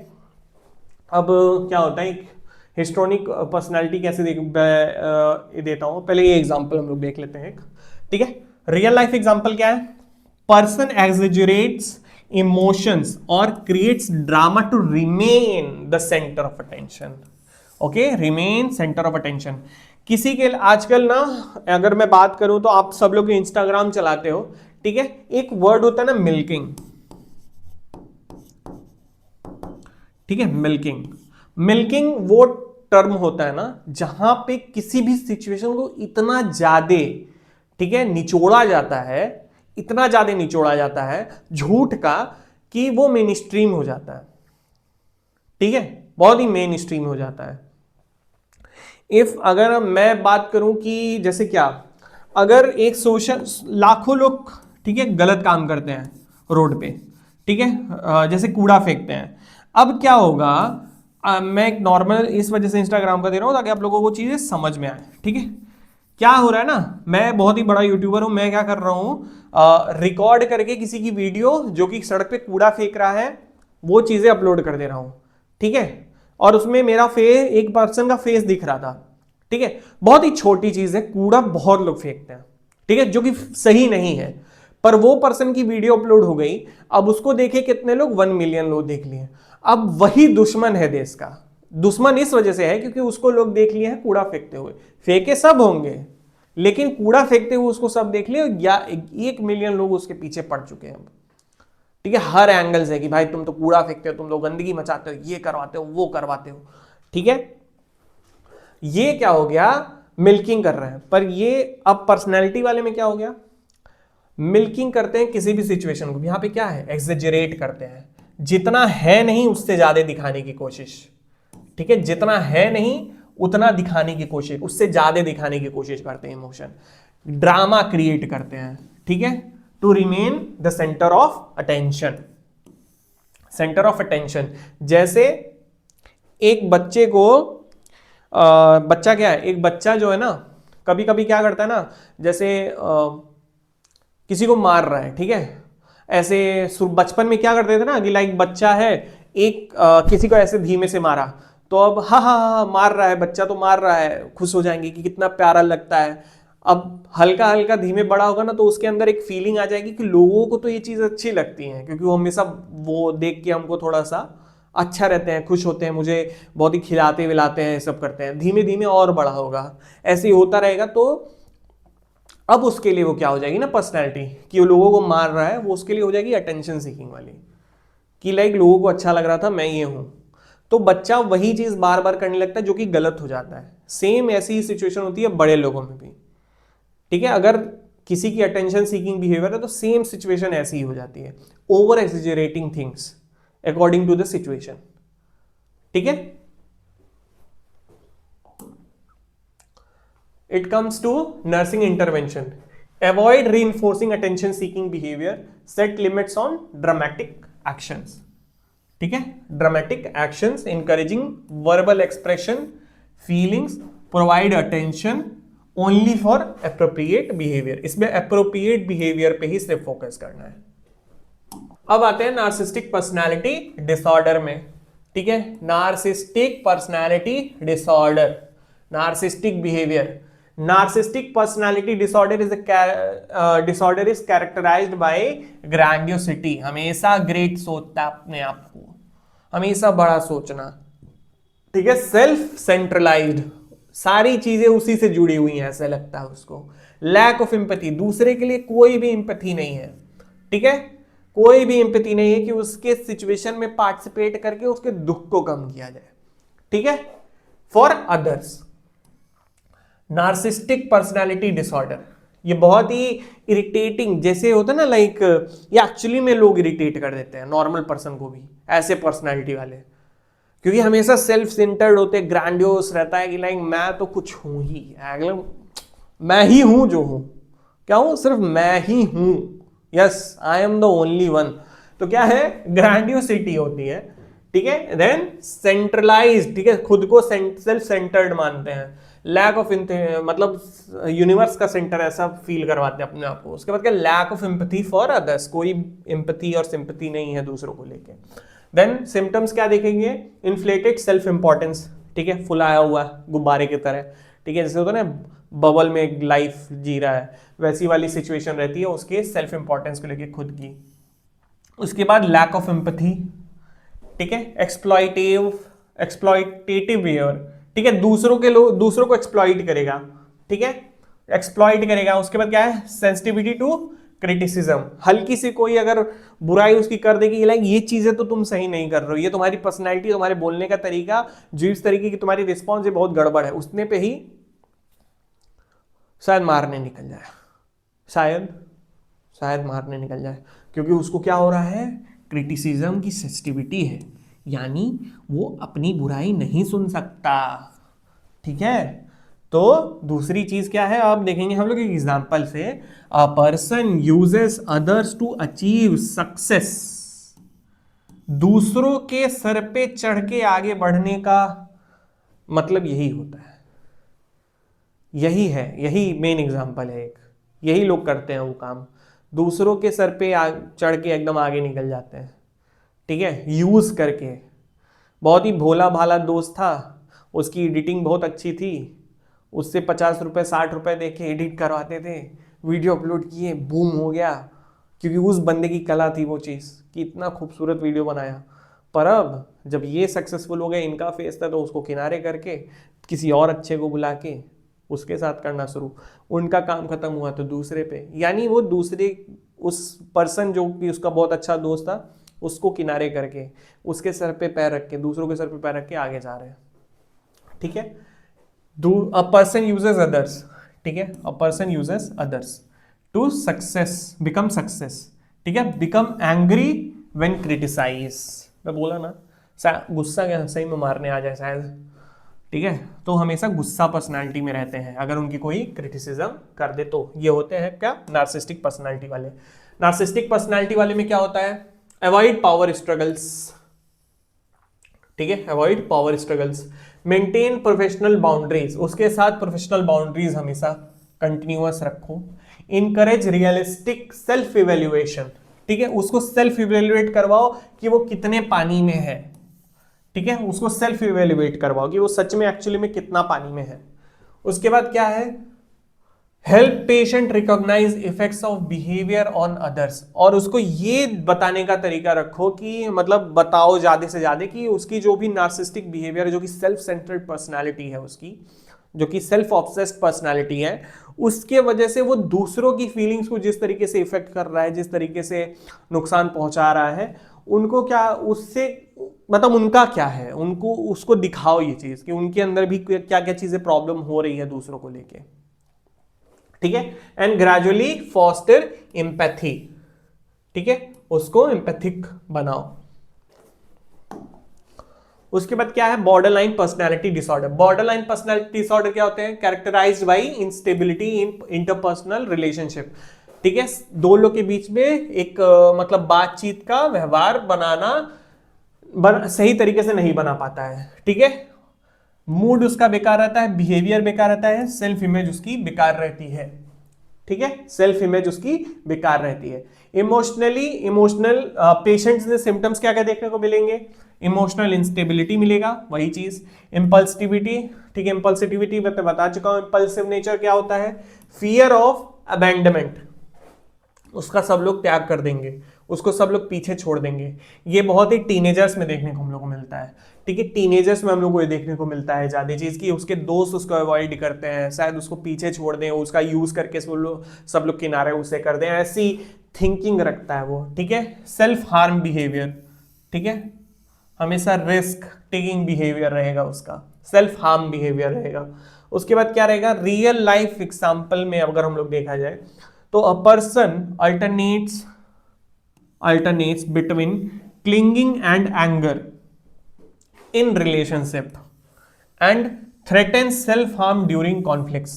अब क्या होता है, एक हिस्ट्रोनिक पर्सनालिटी कैसे देता हूं, पहले ये एग्जांपल हम लोग देख लेते हैं एक, ठीक है, रियल लाइफ एग्जांपल क्या है, पर्सन एक्सैजरेट्स इमोशंस और creates drama to remain the centre of attention, okay, remain centre of attention. किसी के आजकल ना, अगर मैं बात करूं तो आप सब लोग इंस्टाग्राम चलाते हो, ठीक है, एक वर्ड होता है ना मिल्किंग, ठीक है, मिल्किंग वो टर्म होता है ना जहां पे किसी भी सिचुएशन को इतना ज्यादा, ठीक है, निचोड़ा जाता है, इतना ज्यादा निचोड़ा जाता है झूठ का कि वो मेन स्ट्रीम हो जाता है, ठीक है, बहुत ही मेन स्ट्रीम हो जाता है। इफ अगर मैं बात करूं कि जैसे क्या, अगर एक सोशल लाखों लोग, ठीक है, गलत काम करते हैं रोड पे, ठीक है, जैसे कूड़ा फेंकते हैं, अब क्या होगा, मैं एक नॉर्मल इस वजह से इंस्टाग्राम का दे रहा हूं ताकि आप लोगों को चीजें समझ में आए, ठीक है। क्या हो रहा है ना, मैं बहुत ही बड़ा यूट्यूबर हूं, मैं क्या कर रहा हूं, रिकॉर्ड करके किसी की वीडियो जो कि सड़क पे कूड़ा फेंक रहा है वो चीजें अपलोड कर दे रहा हूं, ठीक है, और उसमें मेरा फेस, एक पर्सन का फेस दिख रहा था, ठीक है, बहुत ही छोटी चीज है, कूड़ा बहुत लोग फेंकते हैं, ठीक है, जो कि सही नहीं है, पर वो पर्सन की वीडियो अपलोड हो गई, अब उसको देखे कितने लोग, 1 मिलियन लोग देख लिए। अब वही दुश्मन है देश का, दुश्मन इस वजह से है क्योंकि उसको लोग देख लिए हैं कूड़ा फेंकते हुए, फेंके सब होंगे लेकिन कूड़ा फेंकते हुए उसको सब देख लिए, या 1 मिलियन लोग उसके पीछे पड़ चुके हैं, ठीक है, हर एंगल से कि भाई तुम तो कूड़ा फेंकते हो, तुम लोग गंदगी मचाते हो, ये करवाते हो, वो करवाते हो, ठीक है। ये क्या हो गया, मिल्किंग कर रहे हैं, पर ये अब पर्सनैलिटी वाले में क्या हो गया, मिल्किंग करते हैं किसी भी सिचुएशन को, यहां पे क्या है, एक्सेजरेट करते हैं, जितना है नहीं उससे ज्यादा दिखाने की कोशिश, ठीक है, जितना है नहीं उतना दिखाने की कोशिश, उससे ज्यादा दिखाने की कोशिश करते हैं, इमोशन, ड्रामा क्रिएट करते हैं, ठीक है, to remain the centre of attention, centre of attention. जैसे एक बच्चे को बच्चा क्या है, एक बच्चा जो है ना, कभी कभी क्या करता है ना, जैसे किसी को मार रहा है, ठीक है, ऐसे बचपन में क्या करते थे ना कि लाइक बच्चा है, एक किसी को ऐसे धीमे से मारा, तो अब हा हा हा मार रहा है बच्चा, तो मार रहा है, खुश हो जाएंगे कि कितना प्यारा लगता है। अब हल्का हल्का धीमे बड़ा होगा ना तो उसके अंदर एक फीलिंग आ जाएगी कि लोगों को तो ये चीज़ अच्छी लगती है, क्योंकि वो हमेशा वो देख के हमको थोड़ा सा अच्छा रहते हैं, खुश होते हैं, मुझे बहुत ही खिलाते विलाते हैं, सब करते हैं, धीमे धीमे और बड़ा होगा, ऐसे ही होता रहेगा। तो अब उसके लिए वो क्या हो जाएगी ना, पर्सनैलिटी, कि वो लोगों को मार रहा है, वो उसके लिए हो जाएगी अटेंशन सीकिंग वाली, कि लाइक लोगों को अच्छा लग रहा था, मैं ये हूं, तो बच्चा वही चीज बार बार करने लगता है जो कि गलत हो जाता है। सेम ऐसी ही सिचुएशन होती है बड़े लोगों में भी, ठीक है, अगर किसी की अटेंशन सीकिंग बिहेवियर है तो सेम सिचुएशन ऐसी ही हो जाती है, over exaggerating things according to the situation, ठीक है। It comes to nursing intervention. Avoid reinforcing attention seeking behavior. Set limits on dramatic actions. ठीक है, dramatic actions encouraging verbal expression, feelings, provide attention only for appropriate behavior. इसमें appropriate behavior पे ही सिर्फ फोकस करना है. अब आते हैं नार्सिस्टिक पर्सनालिटी डिसऑर्डर में. ठीक है, narcissistic personality disorder, narcissistic behaviour. Narcissistic personality disorder is characterized by grandiosity. हमेशा ग्रेट सोचता है अपने आप को, हमेशा बड़ा सोचना. ठीक है, सेल्फ सेंट्रलाइज्ड, सारी चीजें उसी से जुड़ी हुई हैं ऐसा लगता है उसको. लैक ऑफ एम्पैथी, दूसरे के लिए कोई भी एम्पैथी नहीं है. ठीक है, कोई भी एम्पैथी नहीं है कि उसके सिचुएशन में पार्टिसिपेट करके उसके दुख को कम किया जाए. ठीक है, for others. Narcissistic personality disorder, ये बहुत ही इरिटेटिंग जैसे होता है ना, लाइक ये एक्चुअली में लोग इरिटेट कर देते हैं नॉर्मल पर्सन को भी, ऐसे पर्सनालिटी वाले, क्योंकि हमेशा सेल्फ सेंटर्ड होते, ग्रैंडियोस रहता है कि लाइक मैं तो कुछ हूं ही, मैं ही हूं जो हूं. क्या हूं? सिर्फ मैं ही हूं. Yes, I am the only one. तो क्या है? ग्रैंडियोसिटी होती है. ठीक है, देन सेंट्रलाइज्ड. ठीक है, खुद को सेल्फ सेंटर्ड मानते हैं. लैक ऑफ मतलब यूनिवर्स का सेंटर ऐसा फील करवाते हैं अपने आप को. उसके बाद क्या? Lack of empathy for others, कोई एम्पैथी और सिंपैथी नहीं है दूसरों को लेके. देन सिम्टम्स क्या देखेंगे? Inflated self importance. ठीक है, फुलाया हुआ गुब्बारे की तरह. ठीक है, जैसे होता है ना बबल में एक लाइफ जी रहा है, वैसी वाली सिचुएशन रहती है उसके सेल्फ इंपॉर्टेंस को लेके खुद की. उसके बाद लैक ऑफ एम्पैथी. ठीक है, एक्सप्लॉइटेटिव बिहेवियर. ठीक है, दूसरों को एक्सप्लॉइट करेगा. ठीक है, एक्सप्लॉइट करेगा. उसके बाद क्या है? Sensitivity to criticism. हल्की सी कोई अगर बुराई उसकी कर देगी, लाइक ये चीजें तो तुम सही नहीं कर रहे हो, ये तुम्हारी पर्सनैलिटी, तुम्हारे बोलने का तरीका, जो इस तरीके की तुम्हारी रिस्पॉन्स, ये बहुत गड़बड़ है, उसने पे ही शायद मारने निकल जाए. शायद मारने निकल जाए, क्योंकि उसको क्या हो रहा है? क्रिटिसिज्म की सेंसिटिविटी है, यानी वो अपनी बुराई नहीं सुन सकता. ठीक है, तो दूसरी चीज क्या है? अब देखेंगे हम लोग एक एग्जांपल से. A person uses others to achieve success. दूसरों के सर पे चढ़ के आगे बढ़ने का मतलब यही होता है, यही है, यही मेन एग्जांपल है एक. यही लोग करते हैं वो काम, दूसरों के सर पे चढ़ के एकदम आगे निकल जाते हैं. ठीक है, यूज करके. बहुत ही भोला भाला दोस्त था, उसकी एडिटिंग बहुत अच्छी थी, उससे 50 रुपये 60 रुपये दे के एडिट करवाते थे, वीडियो अपलोड किए, बूम हो गया, क्योंकि उस बंदे की कला थी वो चीज़ कि इतना खूबसूरत वीडियो बनाया. पर अब जब ये सक्सेसफुल हो गए, इनका फेस था, तो उसको किनारे करके किसी और अच्छे को बुला के उसके साथ करना शुरू. उनका काम खत्म हुआ तो दूसरे पे, यानी वो दूसरे उस पर्सन जो कि उसका बहुत अच्छा दोस्त था, उसको किनारे करके, उसके सर पे पैर रख के, दूसरों के सर पे पैर रख के आगे जा रहे हैं. ठीक है, अ पर्सन यूजेस अदर्स. ठीक है, a person uses others to success, become success. ठीक है, बिकम एंग्री व्हेन क्रिटिसाइज. मैं बोला ना, गुस्सा क्या सही में मारने आ जाए शायद. ठीक है, तो हमेशा गुस्सा पर्सनालिटी में रहते हैं अगर उनकी कोई क्रिटिसिज्म कर दे तो. ये होते हैं क्या? नार्सिस्टिक पर्सनालिटी वाले. नार्सिस्टिक पर्सनालिटी वाले में क्या होता है? Avoid power struggles. ठीक है, avoid power struggles. Maintain professional boundaries, उसके साथ प्रोफेशनल बाउंड्रीज हमेशा कंटिन्यूअस रखो. Encourage realistic self evaluation. ठीक है, उसको सेल्फ इवेल्युएट करवाओ कि वो कितने पानी में है. ठीक है, उसको सेल्फ इवेल्युएट करवाओ कि वो सच में एक्चुअली में कितना पानी में है. उसके बाद क्या है? Help patient recognize effects of behaviour on others. और उसको ये बताने का तरीका रखो कि मतलब बताओ ज्यादा से ज्यादा कि उसकी जो भी नार्सिस्टिक बिहेवियर, जो कि सेल्फ सेंटर्ड पर्सनालिटी है उसकी, जो कि सेल्फ ऑब्सेस्ड पर्सनालिटी है, उसके वजह से वो दूसरों की फीलिंग्स को जिस तरीके से इफेक्ट कर रहा है, जिस तरीके से नुकसान पहुंचा रहा है, उनको क्या उससे मतलब उनका क्या है, उनको उसको दिखाओ ये चीज कि उनके अंदर भी क्या क्या चीजें प्रॉब्लम हो रही है दूसरों को लेके. ठीक है, एंड ग्रेजुअली फॉस्टर एम्पैथी. ठीक है, उसको एम्पैथिक बनाओ. उसके बाद क्या है, border line personality disorder. Border line personality disorder क्या होते हैं, characterized by instability in interpersonal relationship. ठीक है, दो लोग के बीच में एक मतलब बातचीत का व्यवहार सही तरीके से नहीं बना पाता है। ठीक है, मूड उसका बेकार रहता है, बिहेवियर बेकार रहता है, सेल्फ इमेज उसकी बेकार रहती है। ठीक है, सेल्फ इमेज उसकी बेकार रहती है। इमोशनल पेशेंट्स में सिम्टम्स क्या क्या देखने को मिलेंगे, इमोशनल इंस्टेबिलिटी मिलेगा, वही चीज। इंपल्सिविटी, ठीक है, इंपल्सिविटी मैं बता चुका हूं। इंपल्सिव नेचर क्या होता है, फियर ऑफ अबैंडनमेंट, उसका सब लोग त्याग कर देंगे, उसको सब लोग पीछे छोड़ देंगे। ये बहुत ही टीनेजर्स में देखने को हम लोग को मिलता है। ठीक है, टीनेजर्स में हम लोग को ये देखने को मिलता है ज्यादा चीज की उसके दोस्त उसको अवॉइड करते हैं, शायद उसको पीछे छोड़ दें, उसका यूज करके सब लोग किनारे उसे कर दें, ऐसी थिंकिंग रखता है वो। ठीक है, सेल्फ हार्म बिहेवियर, ठीक है, हमेशा रिस्क टेकिंग बिहेवियर रहेगा उसका, सेल्फ हार्म बिहेवियर रहेगा। उसके बाद क्या रहेगा, रियल लाइफ एग्जाम्पल में अगर हम लोग देखा जाए तो a person alternates between clinging and anger in relationship and threatens self harm during conflicts।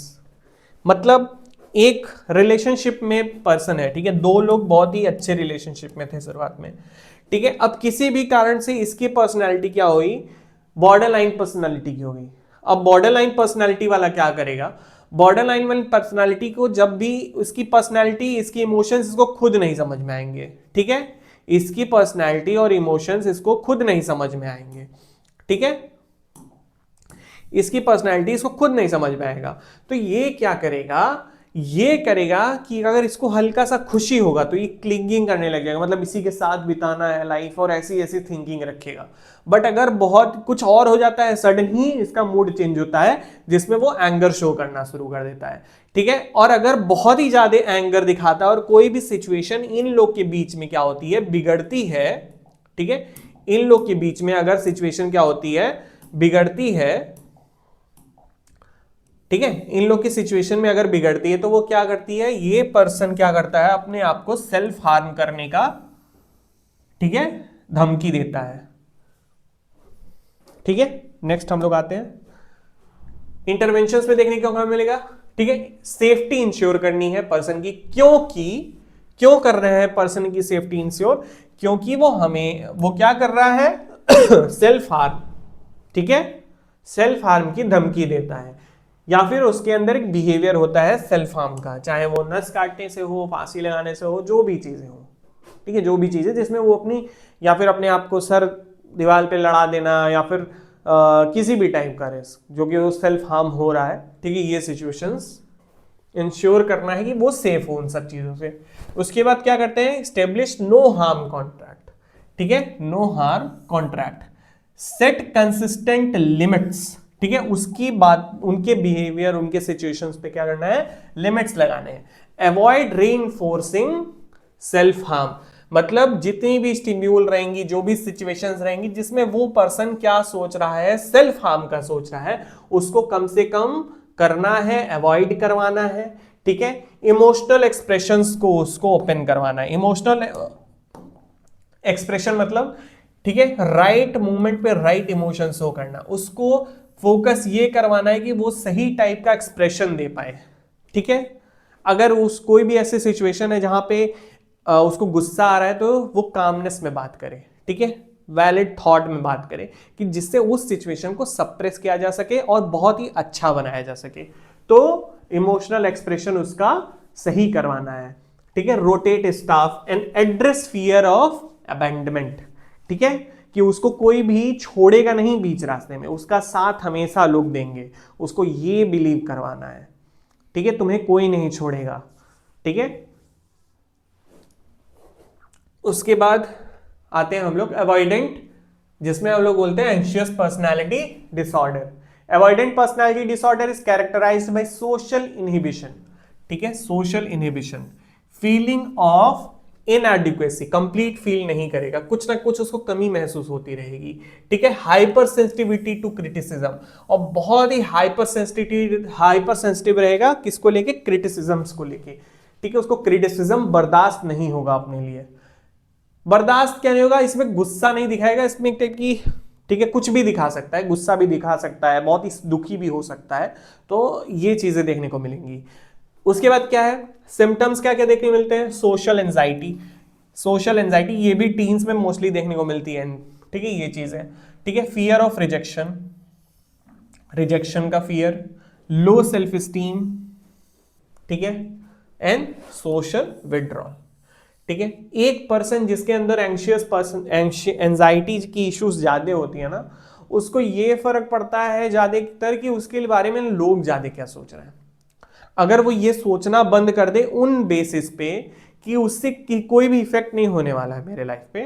मतलब एक रिलेशनशिप में पर्सन है, ठीक है, दो लोग बहुत ही अच्छे रिलेशनशिप में थे शुरुआत में। ठीक है, अब किसी भी कारण से इसकी पर्सनैलिटी क्या हुई, बॉर्डर लाइन पर्सनैलिटी की होगी। अब बॉर्डर लाइन पर्सनैलिटी वाला क्या करेगा, बॉर्डर लाइन वाली पर्सनालिटी को जब भी इसकी पर्सनालिटी, इसकी इमोशंस इसको खुद नहीं समझ में आएंगे। ठीक है, इसकी पर्सनालिटी और इमोशंस इसको खुद नहीं समझ में आएंगे। ठीक है, इसकी पर्सनालिटी इसको खुद नहीं समझ में आएगा, तो ये क्या करेगा, ये करेगा कि अगर इसको हल्का सा खुशी होगा तो ये क्लिंगिंग करने लग जाएगा, मतलब इसी के साथ बिताना है लाइफ, और ऐसी ऐसी थिंकिंग रखेगा। बट अगर बहुत कुछ और हो जाता है, सडन ही इसका मूड चेंज होता है जिसमें वो एंगर शो करना शुरू कर देता है। ठीक है, और अगर बहुत ही ज्यादा एंगर दिखाता है और कोई भी सिचुएशन इन लोग के बीच में क्या होती है, बिगड़ती है। ठीक है, इन लोग के बीच में अगर सिचुएशन क्या होती है, बिगड़ती है। ठीक है, इन लोग की सिचुएशन में अगर बिगड़ती है तो वो क्या करती है, ये पर्सन क्या करता है, अपने आप को सेल्फ हार्म करने का, ठीक है, धमकी देता है। ठीक है, नेक्स्ट हम लोग आते हैं इंटरवेंशंस में, देखने को हमें मिलेगा। ठीक है, सेफ्टी इंश्योर करनी है पर्सन की, क्यों कर रहे हैं पर्सन की सेफ्टी इंश्योर, क्योंकि वो क्या कर रहा है सेल्फ हार्म। ठीक है, सेल्फ हार्म की धमकी देता है, या फिर उसके अंदर एक बिहेवियर होता है सेल्फ हार्म का, चाहे वो नस काटने से हो, फांसी लगाने से हो, जो भी चीजें हो। ठीक है, जो भी चीजें जिसमें वो अपनी या फिर अपने आप को सर दीवार पे लड़ा देना, या फिर किसी भी टाइप का रिस्क जो कि वो सेल्फ हार्म हो रहा है। ठीक है, ये सिचुएशंस इंश्योर करना है कि वो सेफ हो उन सब चीजों से। उसके बाद क्या करते हैं, स्टेब्लिश नो हार्म कॉन्ट्रैक्ट। ठीक है, no harm contract, set consistent limits. ठीक है, उसकी बात, उनके बिहेवियर, उनके सिचुएशंस पे क्या करना है, लिमिट्स लगाने हैं। अवॉइड रीइंफोर्सिंग सेल्फ हार्म, मतलब जितनी भी स्टिम्यूल रहेंगी, जो भी सिचुएशंस रहेंगी जिसमें वो पर्सन क्या सोच रहा है, सेल्फ हार्म का सोच रहा है, उसको कम से कम करना है, अवॉइड करवाना है। ठीक है, इमोशनल एक्सप्रेशंस को उसको ओपन करवाना है। इमोशनल एक्सप्रेशन मतलब, ठीक है, राइट मूवमेंट पे राइट इमोशन शो करना, उसको फोकस ये करवाना है कि वो सही टाइप का एक्सप्रेशन दे पाए। ठीक है, अगर कोई भी ऐसी सिचुएशन है जहां पे उसको गुस्सा आ रहा है तो वो कामनेस में बात करे। ठीक है, वैलिड थॉट में बात करे, कि जिससे उस सिचुएशन को सप्रेस किया जा सके और बहुत ही अच्छा बनाया जा सके। तो इमोशनल एक्सप्रेशन उसका सही करवाना है। ठीक है, rotate staff and address fear of abandonment. ठीक है, कि उसको कोई भी छोड़ेगा नहीं बीच रास्ते में, उसका साथ हमेशा लोग देंगे, उसको ये बिलीव करवाना है। ठीक है, तुम्हें कोई नहीं छोड़ेगा। ठीक है, उसके बाद आते हैं हम लोग अवॉइडेंट, जिसमें हम लोग बोलते हैं anxious personality disorder. Avoidant personality disorder is characterized by social inhibition. ठीक है, social inhibition, feeling of inadequacy, complete feel नहीं करेगा, कुछ ना कुछ उसको कमी महसूस होती रहेगी। ठीक है, हाइपर सेंसिटिविटी टू क्रिटिसिज्म, और बहुत ही हाइपर सेंसिटिव रहेगा किसको लेके, क्रिटिसिज्म्स को लेके। ठीक है, उसको क्रिटिसिज्म बर्दाश्त नहीं होगा अपने लिए। बर्दाश्त क्या नहीं होगा, इसमें गुस्सा नहीं दिखाएगा, इसमें एक टाइप की ठीक है, कुछ भी दिखा सकता है, गुस्सा भी दिखा सकता है, बहुत ही दुखी भी हो सकता है, तो ये चीजें देखने को मिलेंगी। उसके बाद क्या है, सिम्टम्स क्या क्या देखने मिलते हैं, सोशल एंजाइटी। सोशल एंजाइटी ये भी टीन्स में मोस्टली देखने को मिलती है, ठीक है, ये चीज है। ठीक है, फियर ऑफ रिजेक्शन, रिजेक्शन का फियर, लो सेल्फ स्टीम, ठीक है, एंड सोशल विड्रॉल। ठीक है, एक पर्सन जिसके अंदर एंशियस पर्सन, एंजाइटी की इश्यूज ज्यादा होती है ना, उसको ये फर्क पड़ता है ज्यादातर कि उसके बारे में लोग ज्यादा क्या सोच रहे हैं। अगर वो ये सोचना बंद कर दे उन बेसिस पे कि उससे कोई भी इफेक्ट नहीं होने वाला है मेरे लाइफ पे,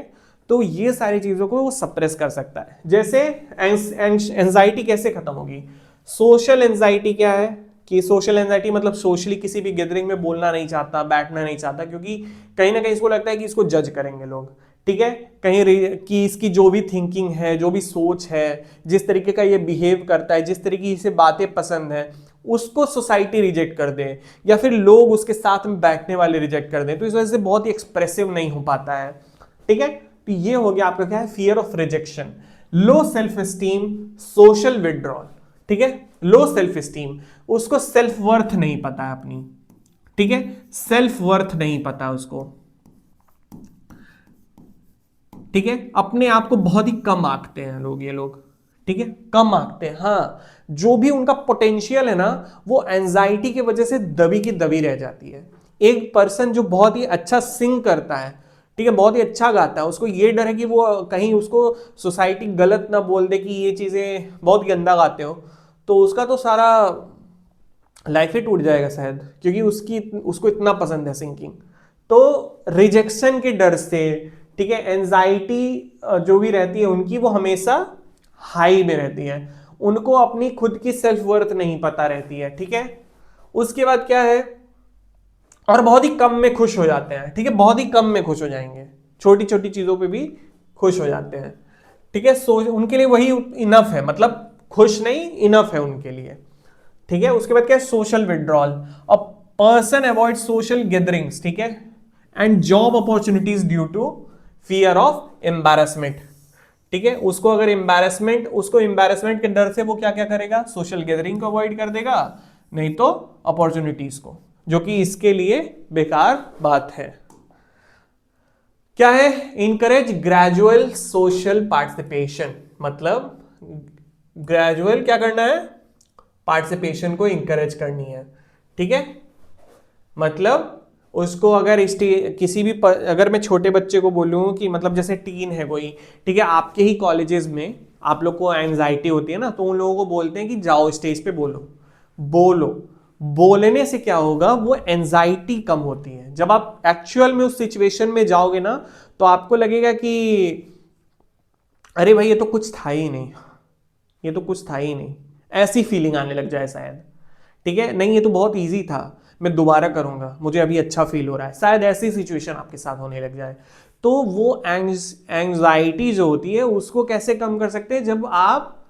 तो ये सारी चीजों को वो सप्रेस कर सकता है। जैसे एंजाइटी कैसे खत्म होगी, सोशल एंजाइटी क्या है कि सोशल एंजाइटी मतलब सोशली किसी भी गैदरिंग में बोलना नहीं चाहता, बैठना नहीं चाहता, क्योंकि कहीं ना कहीं इसको लगता है कि इसको जज करेंगे लोग। ठीक है, कहीं कि इसकी जो भी थिंकिंग है, जो भी सोच है, जिस तरीके का ये बिहेव करता है, जिस तरीके से बातें पसंद है, उसको सोसाइटी रिजेक्ट कर दे, या फिर लोग उसके साथ में बैठने वाले रिजेक्ट कर दें, तो इस वजह से बहुत ही एक्सप्रेसिव नहीं हो पाता है। ठीक है, तो ये हो गया आपका क्या है, fear of rejection. Low self esteem, social withdrawal. ठीक है, लो सेल्फ स्टीम, उसको सेल्फ वर्थ नहीं पता है अपनी। ठीक है, सेल्फ वर्थ नहीं पता उसको। ठीक है, अपने आप को बहुत ही कम आंकते हैं लोग, ये लोग। ठीक है, कम आंकते हैं। हाँ, जो भी उनका पोटेंशियल है ना, वो एंजाइटी की वजह से दबी की दबी रह जाती है। एक पर्सन जो बहुत ही अच्छा सिंग करता है, ठीक है, बहुत ही अच्छा गाता है, उसको ये डर है कि वो कहीं उसको सोसाइटी गलत ना बोल दे कि ये चीजें बहुत गंदा गाते हो, तो उसका तो सारा लाइफ ही टूट जाएगा शायद, क्योंकि उसको इतना पसंद है सिंगिंग। तो रिजेक्शन के डर से, ठीक है, एंजाइटी जो भी रहती है उनकी, वो हमेशा हाई में रहती है, उनको अपनी खुद की सेल्फ वर्थ नहीं पता रहती है। ठीक है, उसके बाद क्या है, और बहुत ही कम में खुश हो जाते हैं। ठीक है, बहुत ही कम में खुश हो जाएंगे, छोटी छोटी चीजों पे भी खुश हो जाते हैं। ठीक है, सो उनके लिए वही इनफ है, मतलब खुश नहीं, इनफ है उनके लिए। ठीक है, उसके बाद क्या है, social withdrawal. A person avoid social gatherings, ठीक है, and job opportunities due to fear of embarrassment. ठीक है, उसको एम्बैरेसमेंट के डर से वो क्या क्या करेगा, सोशल गैदरिंग को अवॉइड कर देगा, नहीं तो अपॉर्चुनिटीज को, जो कि इसके लिए बेकार बात है। क्या है, इनकरेज ग्रेजुअल सोशल पार्टिसिपेशन, मतलब ग्रेजुअल क्या करना है, पार्टिसिपेशन को इंकरेज करनी है। ठीक है, मतलब उसको अगर किसी भी अगर मैं छोटे बच्चे को बोलूं कि मतलब जैसे टीन है कोई, ठीक है, आपके ही कॉलेजेस में आप लोग को एंजाइटी होती है ना, तो उन लोगों को बोलते हैं कि जाओ स्टेज पे बोलो, बोलो। बोलने से क्या होगा, वो एंजाइटी कम होती है। जब आप एक्चुअल में उस सिचुएशन में जाओगे ना, तो आपको लगेगा कि अरे भाई ये तो कुछ था ही नहीं, ये तो कुछ था ही नहीं, ऐसी फीलिंग आने लग जाए शायद। ठीक है, नहीं ये तो बहुत इजी था, मैं दोबारा करूंगा, मुझे अभी अच्छा फील हो रहा है, शायद ऐसी सिचुएशन आपके साथ होने लग जाए। तो वो एंजाइटी जो होती है उसको कैसे कम कर सकते हैं, जब आप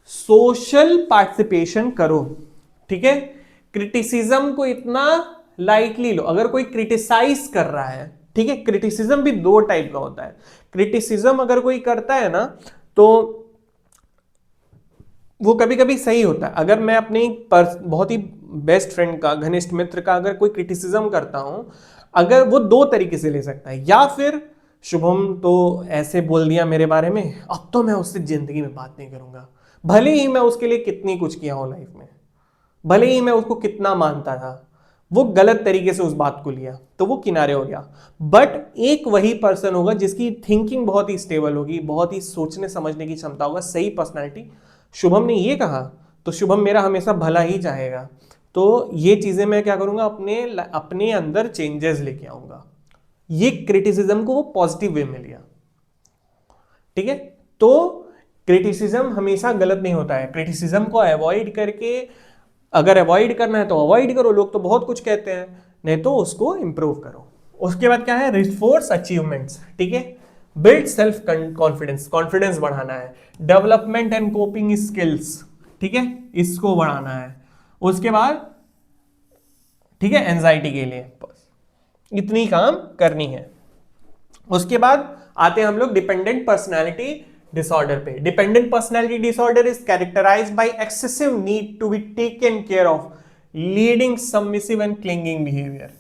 सोशल पार्टिसिपेशन करो। ठीक है, क्रिटिसिज्म को इतना लाइटली लो। अगर कोई क्रिटिसाइज कर रहा है, ठीक है, क्रिटिसिज्म भी दो टाइप का होता है। क्रिटिसिज्म अगर कोई करता है ना, तो वो कभी कभी सही होता है। अगर मैं अपने बहुत ही बेस्ट फ्रेंड का, घनिष्ठ मित्र का अगर कोई क्रिटिसिज्म करता हूं, अगर वो दो तरीके से ले सकता है, या फिर शुभम तो ऐसे बोल दिया मेरे बारे में, अब तो मैं उससे जिंदगी में बात नहीं करूंगा, भले ही मैं उसके लिए कितनी कुछ किया हूं लाइफ में, भले ही मैं उसको कितना मानता था, वो गलत तरीके से उस बात को लिया, तो वो किनारे हो गया। बट एक वही पर्सन होगा जिसकी थिंकिंग बहुत ही स्टेबल होगी, बहुत ही सोचने समझने की क्षमता होगा, सही पर्सनैलिटी, शुभम ने ये कहा तो शुभम मेरा हमेशा भला ही चाहेगा, तो ये चीजें मैं क्या करूंगा, अपने अपने अंदर चेंजेस लेके आऊंगा। ये क्रिटिसिज्म को वो पॉजिटिव वे में लिया। ठीक है, तो क्रिटिसिज्म हमेशा गलत नहीं होता है, क्रिटिसिज्म को अवॉइड करके, अगर अवॉइड करना है तो अवॉइड करो, लोग तो बहुत कुछ कहते हैं, नहीं तो उसको इंप्रूव करो। उसके बाद क्या है, रिफोर्स अचीवमेंट्स। ठीक है, बिल्ड सेल्फ कॉन्फिडेंस, कॉन्फिडेंस बढ़ाना है, डेवलपमेंट एंड कोपिंग स्किल्स, ठीक है, इसको बढ़ाना है। उसके बाद ठीक है, एंजाइटी के लिए बस इतनी काम करनी है। उसके बाद आते हैं हम लोग डिपेंडेंट पर्सनालिटी डिसऑर्डर पे। Dependent personality disorder is characterized by excessive need to be taken care of, leading submissive and clinging behaviour.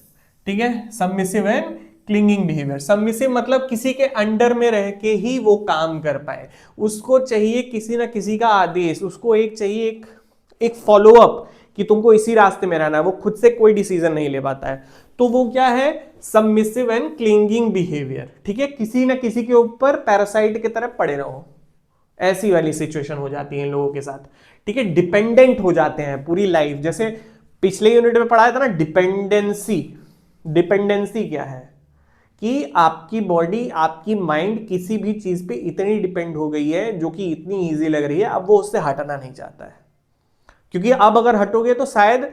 ठीक है, submissive and clinging behaviour. Submissive मतलब किसी के अंडर में रह के ही वो काम कर पाए, उसको चाहिए किसी ना किसी का आदेश, उसको एक चाहिए एक फॉलो अप कि तुमको इसी रास्ते में रहना है, वो खुद से कोई डिसीजन नहीं ले पाता है, तो वो क्या है, सबमिसिव एंड क्लिंगिंग बिहेवियर। ठीक है, किसी ना किसी के ऊपर पैरासाइट की तरह पड़े रहो, ऐसी वाली सिचुएशन हो जाती है इन लोगों के साथ। ठीक है, डिपेंडेंट हो जाते हैं पूरी लाइफ। जैसे पिछले यूनिट में पढ़ाया था ना डिपेंडेंसी। डिपेंडेंसी क्या है कि आपकी बॉडी, आपकी माइंड किसी भी चीज पे इतनी डिपेंड हो गई है जो कि इतनी इजी लग रही है, अब वो उससे हटना नहीं चाहता है, क्योंकि अब अगर हटोगे तो शायद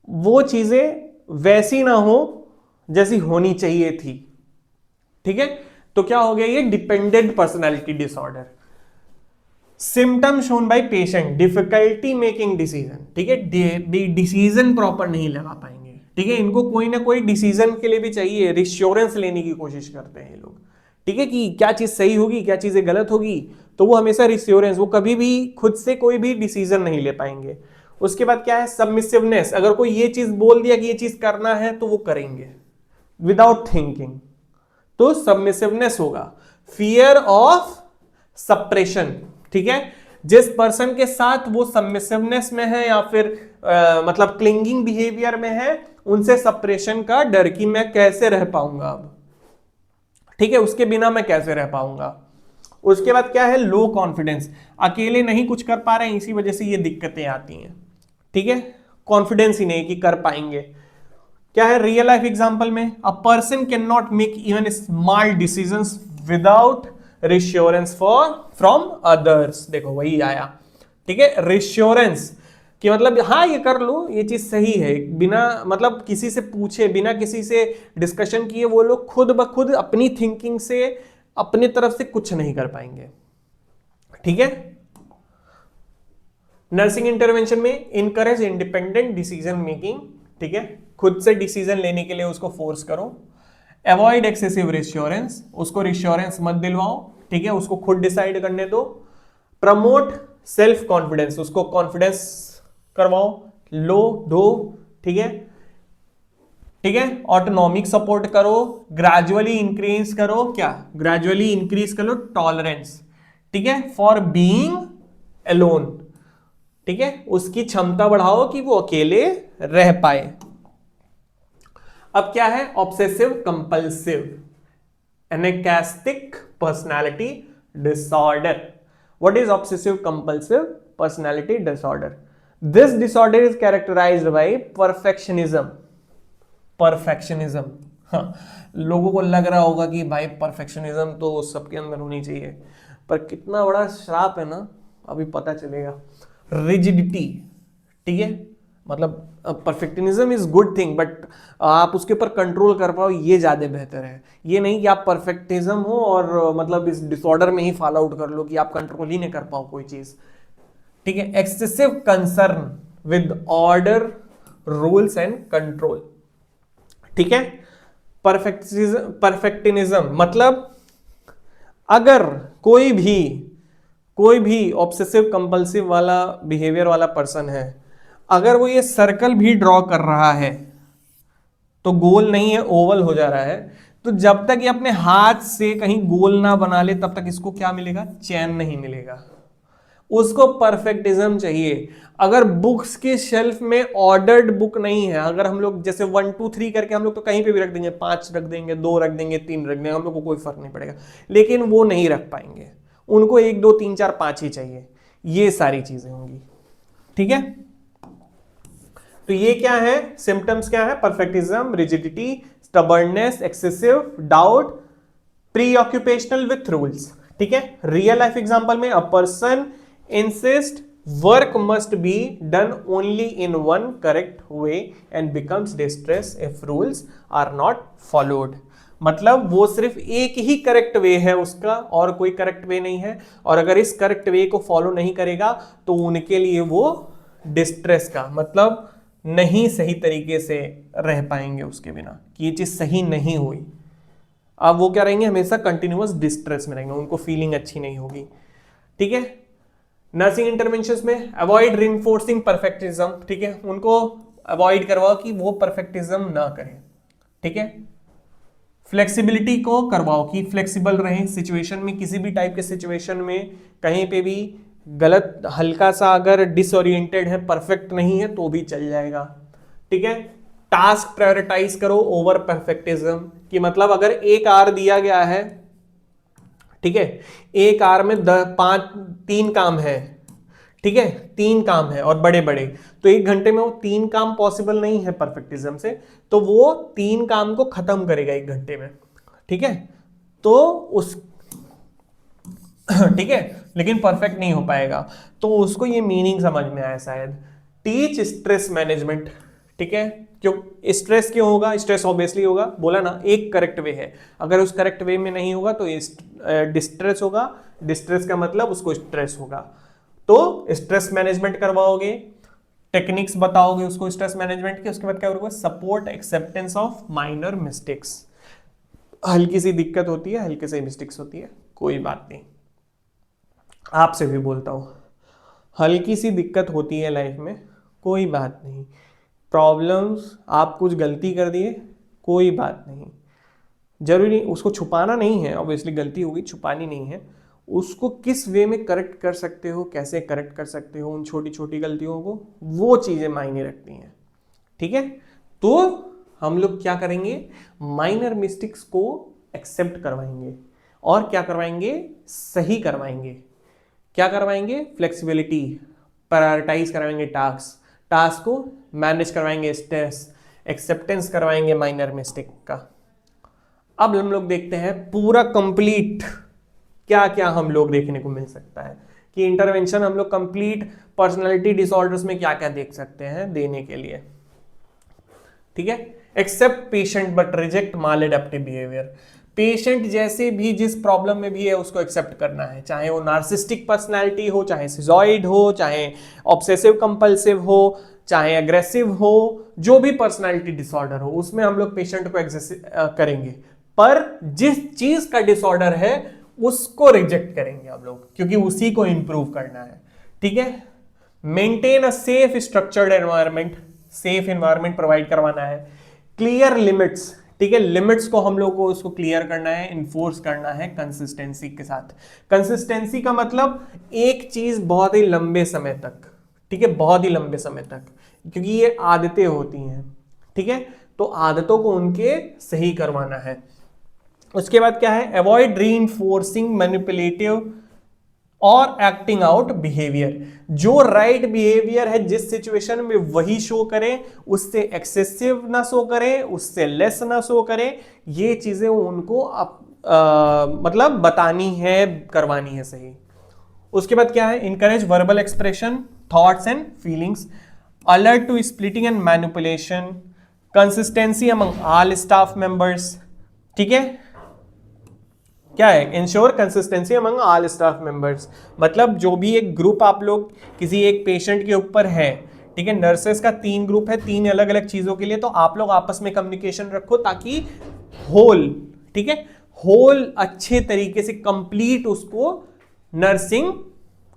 वो चीजें वैसी ना हो जैसी होनी चाहिए थी। ठीक है, तो क्या हो गया ये dependent personality disorder. Symptom shown by patient, difficulty making decision. ठीक है, डिसीजन प्रॉपर नहीं लगा पाएंगे। ठीक है, इनको कोई ना कोई डिसीजन के लिए भी चाहिए, रिश्योरेंस लेने की कोशिश करते हैं ये लोग। ठीक है, कि क्या चीज सही होगी, क्या चीजें गलत होगी, तो वो हमेशा रिश्योरेंस, वो कभी भी खुद से कोई भी डिसीजन नहीं ले पाएंगे। उसके बाद क्या है, सबमिसिवनेस। अगर कोई ये चीज बोल दिया कि ये चीज करना है तो वो करेंगे विदाउट थिंकिंग, तो सबमिसिवनेस होगा। Fear of suppression. ठीक है, जिस पर्सन के साथ वो सबमिसिवनेस में है या फिर मतलब क्लिंगिंग बिहेवियर में है, उनसे सप्रेशन का डर कि मैं कैसे रह पाऊंगा अब। ठीक है, उसके बिना मैं कैसे रह पाऊंगा। उसके बाद क्या है, लो कॉन्फिडेंस। अकेले नहीं कुछ कर पा रहे हैं, इसी वजह से ये दिक्कतें आती हैं। ठीक है, कॉन्फिडेंस ही नहीं कि कर पाएंगे। क्या है, रियल लाइफ एग्जांपल में, a person can not make even small decisions without reassurance from others. देखो वही आया। ठीक है, रिश्योरेंस कि मतलब हाँ ये कर लो, ये चीज सही है, बिना मतलब किसी से पूछे, बिना किसी से डिस्कशन किए वो लोग खुद ब खुद अपनी थिंकिंग से अपनी तरफ से कुछ नहीं कर पाएंगे। ठीक है, नर्सिंग इंटरवेंशन में इनकरेज इंडिपेंडेंट डिसीजन मेकिंग। ठीक है, खुद से डिसीजन लेने के लिए उसको फोर्स करो। अवॉइड एक्सेसिव रिश्योरेंस, उसको रिश्योरेंस मत दिलवाओ। ठीक है, उसको खुद डिसाइड करने दो। प्रमोट सेल्फ कॉन्फिडेंस, उसको कॉन्फिडेंस करवाओ, लो दो। ठीक है, ठीक है, ऑटोनॉमिक सपोर्ट करो, ग्रेजुअली इंक्रीज करो, क्या ग्रेजुअली इंक्रीज करो टॉलरेंस। ठीक है, फॉर बीइंग अलोन। ठीक है, उसकी क्षमता बढ़ाओ कि वो अकेले रह पाए। अब क्या है, obsessive compulsive anankastic personality disorder. What is obsessive compulsive personality disorder? This disorder is characterized by perfectionism. Perfectionism, हाँ, लोगों को लग रहा होगा कि भाई परफेक्शनिज्म तो सबके अंदर होनी चाहिए, पर कितना बड़ा श्राप है ना, अभी पता चलेगा। रिजिडिटी। ठीक है, मतलब perfectionism is good thing, but आप उसके ऊपर कंट्रोल कर पाओ ये ज्यादा बेहतर है। ये नहीं कि आप परफेक्टिज्म हो और मतलब इस डिसऑर्डर में ही फॉलो आउट कर लो कि आप कंट्रोल ही नहीं कर पाओ कोई चीज। ठीक है, excessive concern with order, rules and control. ठीक है, परफेक्टिनिज्म मतलब अगर कोई भी ऑब्सेसिव कंपल्सिव वाला बिहेवियर वाला पर्सन है, अगर वो ये सर्कल भी ड्रॉ कर रहा है तो गोल नहीं है, ओवल हो जा रहा है, तो जब तक ये अपने हाथ से कहीं गोल ना बना ले तब तक इसको क्या मिलेगा, चैन नहीं मिलेगा। उसको परफेक्टिज्म चाहिए। अगर बुक्स के शेल्फ में ऑर्डर्ड बुक नहीं है, अगर हम लोग जैसे 1 2 3 करके हम लोग तो कहीं पे भी रख देंगे, 5 रख देंगे, 2 रख देंगे, 3 रख देंगे, हम लोग को कोई फर्क नहीं पड़ेगा, लेकिन वो नहीं रख पाएंगे। उनको 1 2 3 4 5 ही चाहिए। ये सारी चीजें होंगी। ठीक है, तो ये क्या है, सिम्टम्स क्या है, perfectionism, rigidity, stubbornness, excessive doubt, preoccupation with rules. ठीक है, रियल लाइफ एग्जांपल में, a person insist work must be done only in one correct way and becomes distressed if rules are not followed। मतलब वो सिर्फ एक ही करेक्ट वे है उसका और कोई करेक्ट वे नहीं है, और अगर इस करेक्ट वे को फॉलो नहीं करेगा तो उनके लिए वो डिस्ट्रेस का मतलब नहीं सही तरीके से रह पाएंगे उसके बिना, कि ये चीज सही नहीं हुई। अब वो क्या रहेंगे, हमेशा कंटिन्यूअस डिस्ट्रेस में रहेंगे, उनको फीलिंग अच्छी नहीं होगी। ठीक है। नर्सिंग इंटरवेंशंस में अवॉइड रिइंफोर्सिंग परफेक्टिज्म, ठीक है, उनको अवॉइड करवाओ कि वो परफेक्टिज्म ना करें। ठीक है। फ्लेक्सिबिलिटी को करवाओ कि फ्लेक्सिबल रहें सिचुएशन में, किसी भी टाइप के सिचुएशन में कहीं पे भी गलत, हल्का सा अगर डिसओरिएंटेड है, परफेक्ट नहीं है तो भी चल जाएगा। ठीक है। टास्क प्रायोरिटाइज करो ओवर परफेक्टिज्म, कि मतलब अगर एक आर दिया गया है, ठीक है, एक आर में 3 काम है, ठीक है, 3 काम है और बड़े बड़े, तो 1 घंटे में वो 3 काम पॉसिबल नहीं है परफेक्टिज्म से, तो वो 3 काम को खत्म करेगा 1 घंटे में। ठीक है। तो उस ठीक है, लेकिन परफेक्ट नहीं हो पाएगा। तो उसको ये मीनिंग समझ में आया शायद, टीच स्ट्रेस मैनेजमेंट। ठीक है। क्यों स्ट्रेस क्यों होगा, स्ट्रेस ऑब्वियसली होगा, बोला ना, एक करेक्ट वे है, अगर उस करेक्ट वे में नहीं होगा तो डिस्ट्रेस होगा, डिस्ट्रेस का मतलब उसको स्ट्रेस होगा। तो स्ट्रेस मैनेजमेंट करवाओगे, टेक्निक्स बताओगे उसको स्ट्रेस मैनेजमेंट के, उसके बाद क्या करोगे, support acceptance of minor mistakes. हल्की सी दिक्कत होती है, हल्की सी मिस्टेक्स होती है, कोई बात नहीं, आपसे भी बोलता हूं, हल्की सी दिक्कत होती है लाइफ में, कोई बात नहीं, प्रॉब्लम्स, आप कुछ गलती कर दिए, कोई बात नहीं, जरूरी नहीं उसको छुपाना नहीं है, ऑब्वियसली गलती होगी, छुपानी नहीं है, उसको किस वे में करेक्ट कर सकते हो, कैसे करेक्ट कर सकते हो उन छोटी छोटी गलतियों को, वो चीजें मायने रखती हैं। ठीक है। तो हम लोग क्या करेंगे, माइनर मिस्टेक्स को एक्सेप्ट करवाएंगे और क्या करवाएंगे, सही करवाएंगे। क्या करवाएंगे, फ्लेक्सिबिलिटी, प्रायोरिटाइज करवाएंगे टास्क को मैनेज करवाएंगे, स्ट्रेस एक्सेप्टेंस करवाएंगे माइनर मिस्टेक का। अब हम लोग देखते हैं पूरा कंप्लीट क्या क्या हम लोग देखने को मिल सकता है, कि इंटरवेंशन हम लोग कंप्लीट पर्सनालिटी डिसऑर्डर्स में क्या क्या देख सकते हैं देने के लिए। ठीक है। Accept patient but reject maladaptive behaviour, patient जैसे भी जिस प्रॉब्लम में भी है उसको एक्सेप्ट करना है, चाहे वो नार्सिस्टिक पर्सनालिटी हो, चाहे सिजॉइड हो, चाहे ऑब्सेसिव कंपल्सिव हो, चाहे अग्रेसिव हो, जो भी पर्सनालिटी डिसऑर्डर हो उसमें हम लोग पेशेंट को करेंगे, पर जिस चीज का डिसऑर्डर है उसको रिजेक्ट करेंगे हम लोग, क्योंकि उसी को इंप्रूव करना है। ठीक है। Maintain a safe structured environment, safe environment provide करवाना है। क्लियर लिमिट्स, ठीक है, लिमिट्स को हम लोग को उसको क्लियर करना है, इन्फोर्स करना है कंसिस्टेंसी के साथ। कंसिस्टेंसी का मतलब एक चीज बहुत ही लंबे समय तक, ठीक है, बहुत ही लंबे समय तक, क्योंकि ये आदतें होती हैं। ठीक है। तो आदतों को उनके सही करवाना है। उसके बाद क्या है, अवॉइड रीइंफोर्सिंग मैनिपुलेटिव और एक्टिंग आउट बिहेवियर, जो राइट बिहेवियर है जिस सिचुएशन में वही शो करें, उससे एक्सेसिव ना शो करें, उससे लेस ना शो करें, ये चीजें उनको मतलब बतानी है, करवानी है सही। उसके बाद क्या है, encourage verbal expression thoughts and feelings, alert to splitting and manipulation, consistency among all staff members. ठीक है। क्या है, ensure consistency among all staff members, मतलब जो भी एक ग्रुप आप लोग किसी एक पेशेंट के ऊपर है, ठीक है, नर्सेस का 3 ग्रुप है 3 अलग अलग चीजों के लिए, तो आप लोग आपस में कम्युनिकेशन रखो ताकि होल, ठीक है, होल अच्छे तरीके से कंप्लीट उसको नर्सिंग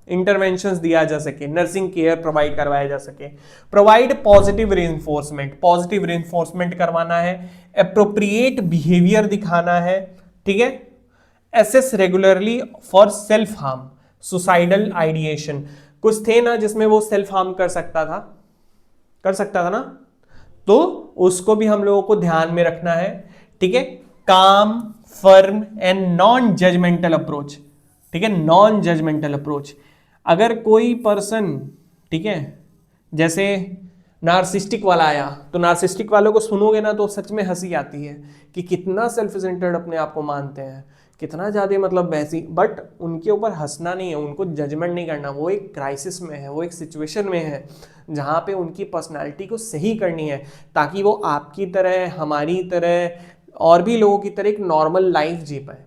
इंटरवेंशंस दिया जा सके, नर्सिंग केयर प्रोवाइड करवाया जा सके। Provide positive reinforcement, positive reinforcement करवाना है, अप्रोप्रिएट बिहेवियर दिखाना है। ठीक है। Assess regularly for self harm, suicidal ideation, कुछ थे ना जिसमें वो सेल्फ हार्म कर सकता था ना, तो उसको भी हम लोगों को ध्यान में रखना है। ठीक है। Calm, firm and non judgmental approach, ठीक है, नॉन जजमेंटल अप्रोच, अगर कोई पर्सन, ठीक है, जैसे नार्सिस्टिक वाला आया तो नार्सिस्टिक वालों को सुनोगे ना तो सच में हंसी आती है कि कितना सेल्फ सेंटर्ड अपने आप को मानते हैं, कितना ज़्यादा मतलब वैसी, बट उनके ऊपर हंसना नहीं है, उनको जजमेंट नहीं करना, वो एक क्राइसिस में है, वो एक सिचुएशन में है जहाँ पे उनकी पर्सनालिटी को सही करनी है ताकि वो आपकी तरह, हमारी तरह और भी लोगों की तरह एक नॉर्मल लाइफ जी पाए।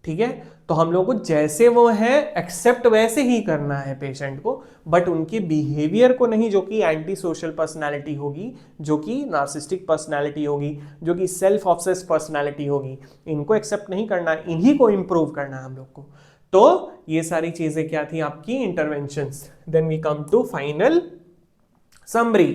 ठीक है। तो हम लोग को जैसे वो है एक्सेप्ट वैसे ही करना है पेशेंट को, बट उनके बिहेवियर को नहीं, जो कि एंटी सोशल पर्सनैलिटी होगी, जो कि नार्सिस्टिक पर्सनैलिटी होगी, जो कि सेल्फ ऑब्सेस्ड पर्सनैलिटी होगी, इनको एक्सेप्ट नहीं करना है, इन्हीं को इंप्रूव करना है हम लोग को। तो ये सारी चीजें क्या थी आपकी interventions. Then we come to final summary.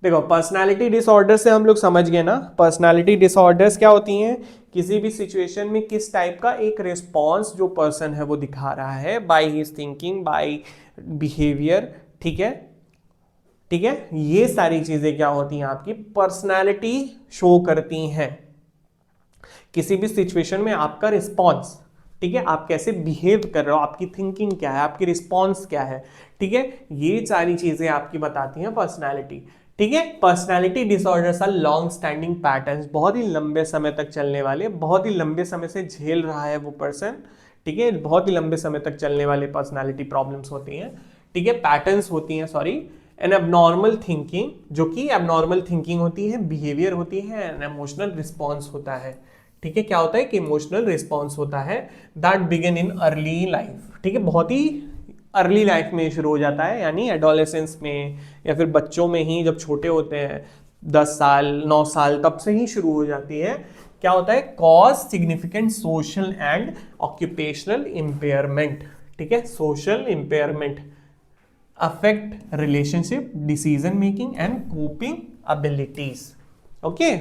देखो पर्सनालिटी डिसऑर्डर से हम लोग समझ गए ना, पर्सनालिटी डिसऑर्डर्स क्या होती हैं, किसी भी सिचुएशन में किस टाइप का एक रिस्पॉन्स जो पर्सन है वो दिखा रहा है by his thinking, by behaviour, ठीक है, ठीक है, ये सारी चीजें क्या होती हैं आपकी पर्सनालिटी शो करती हैं। किसी भी सिचुएशन में आपका रिस्पॉन्स, ठीक है, आप कैसे बिहेव कर रहे हो, आपकी थिंकिंग क्या है, आपकी रिस्पॉन्स क्या है, ठीक है, ये सारी चीजें आपकी बताती हैं पर्सनालिटी, ठीक है। Personality disorders are long standing patterns, बहुत ही लंबे समय तक चलने वाले, बहुत ही लंबे समय से झेल रहा है वो पर्सन, ठीक है, बहुत ही लंबे समय तक चलने वाले पर्सनालिटी प्रॉब्लम्स होती हैं, ठीक है, पैटर्न्स होती हैं, सॉरी। एन एबनॉर्मल थिंकिंग, जो कि एबनॉर्मल थिंकिंग होती है, बिहेवियर होती है, एन इमोशनल रिस्पॉन्स होता है, ठीक है, क्या होता है कि इमोशनल रिस्पॉन्स होता है that begin in early life, ठीक है, बहुत ही अर्ली लाइफ में शुरू हो जाता है, यानी एडोलेसेंस में या फिर बच्चों में ही, जब छोटे होते हैं 10 साल 9 साल तब से ही शुरू हो जाती है। क्या होता है, cause significant social and occupational impairment, ठीक है, social impairment affect relationship, decision making and coping abilities. Okay,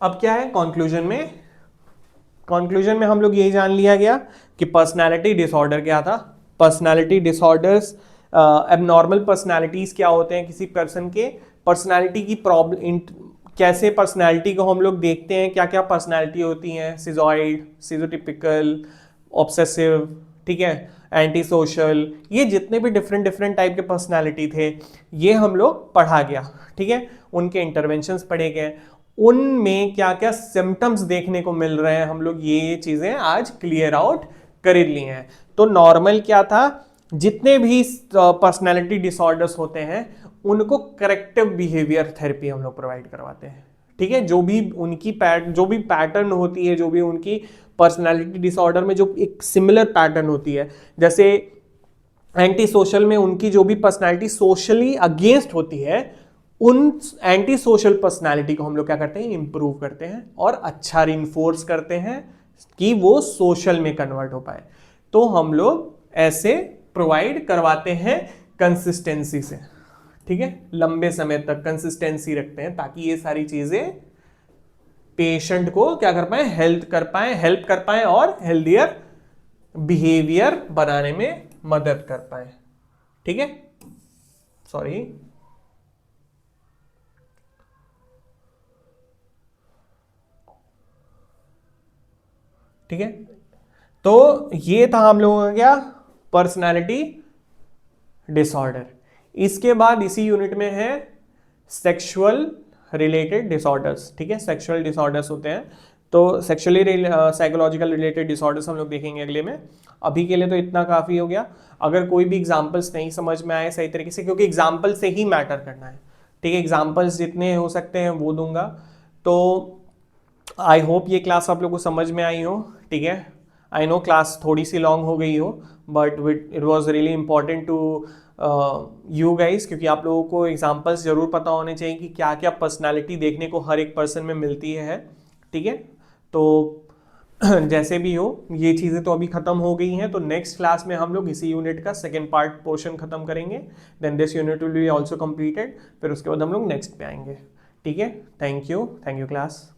अब क्या है कंक्लूजन में, कंक्लूजन में हम लोग यही जान लिया गया कि पर्सनालिटी डिसऑर्डर क्या था। पर्सनालिटी डिसऑर्डर्स, एबनॉर्मल पर्सनालिटीज क्या होते हैं किसी पर्सन के, पर्सनालिटी की प्रॉब्लम, कैसे पर्सनालिटी को हम लोग देखते हैं, क्या क्या पर्सनालिटी होती हैं, सिजॉइड, सिजोटिपिकल, ऑब्सेसिव, ठीक है, एंटी सोशल, ये जितने भी डिफरेंट टाइप के पर्सनालिटी थे ये हम लोग पढ़ा गया, ठीक है, उनके इंटरवेंशंस पढ़े गए, उनमें क्या क्या सिम्टम्स देखने को मिल रहे हैं, हम लोग ये चीजें आज क्लियर आउट कर ली हैं। तो नॉर्मल क्या था, जितने भी पर्सनालिटी डिसऑर्डर्स होते हैं उनको करेक्टिव बिहेवियर थेरेपी हम लोग प्रोवाइड करवाते हैं, ठीक है, जो भी उनकी जो भी पैटर्न होती है, जो भी उनकी पर्सनालिटी डिसऑर्डर में जो एक सिमिलर पैटर्न होती है, जैसे एंटी सोशल में उनकी जो भी पर्सनालिटी सोशली अगेंस्ट होती है, उन एंटी सोशल पर्सनालिटी को हम लोग क्या करते हैं, इंप्रूव करते हैं और अच्छा रिइंफोर्स करते हैं कि वो सोशल में कन्वर्ट हो पाए। तो हम लोग ऐसे प्रोवाइड करवाते हैं कंसिस्टेंसी से, ठीक है, लंबे समय तक कंसिस्टेंसी रखते हैं ताकि ये सारी चीजें पेशेंट को क्या कर पाए, हेल्प कर पाए और हेल्दियर बिहेवियर बनाने में मदद कर पाए, ठीक है, सॉरी। ठीक है, तो ये था हम लोगों का क्या, पर्सनालिटी डिसऑर्डर। इसके बाद इसी यूनिट में है सेक्सुअल रिलेटेड डिसऑर्डर्स, ठीक है, सेक्सुअल डिसऑर्डर्स होते हैं, तो सेक्सुअली साइकोलॉजिकल रिलेटेड डिसऑर्डर्स हम लोग देखेंगे अगले में। अभी के लिए तो इतना काफ़ी हो गया। अगर कोई भी एग्जांपल्स नहीं समझ में आए सही तरीके से, क्योंकि एग्जांपल से ही मैटर करना है, ठीक है, एग्जांपल्स जितने हो सकते हैं वो दूंगा। तो आई होप ये क्लास आप लोग को समझ में आई हो, ठीक है। आई नो क्लास थोड़ी सी लॉन्ग हो गई हो, but it was really important to you guys, क्योंकि आप लोगों को एग्जांपल्स जरूर पता होने चाहिए कि क्या क्या पर्सनालिटी देखने को हर एक पर्सन में मिलती है, ठीक है। तो जैसे भी हो, ये चीज़ें तो अभी खत्म हो गई हैं, तो नेक्स्ट क्लास में हम लोग इसी यूनिट का सेकेंड पार्ट पोर्शन खत्म करेंगे, then this unit will be also completed, फिर उसके बाद हम लोग नेक्स्ट पे आएंगे, ठीक है। Thank you class.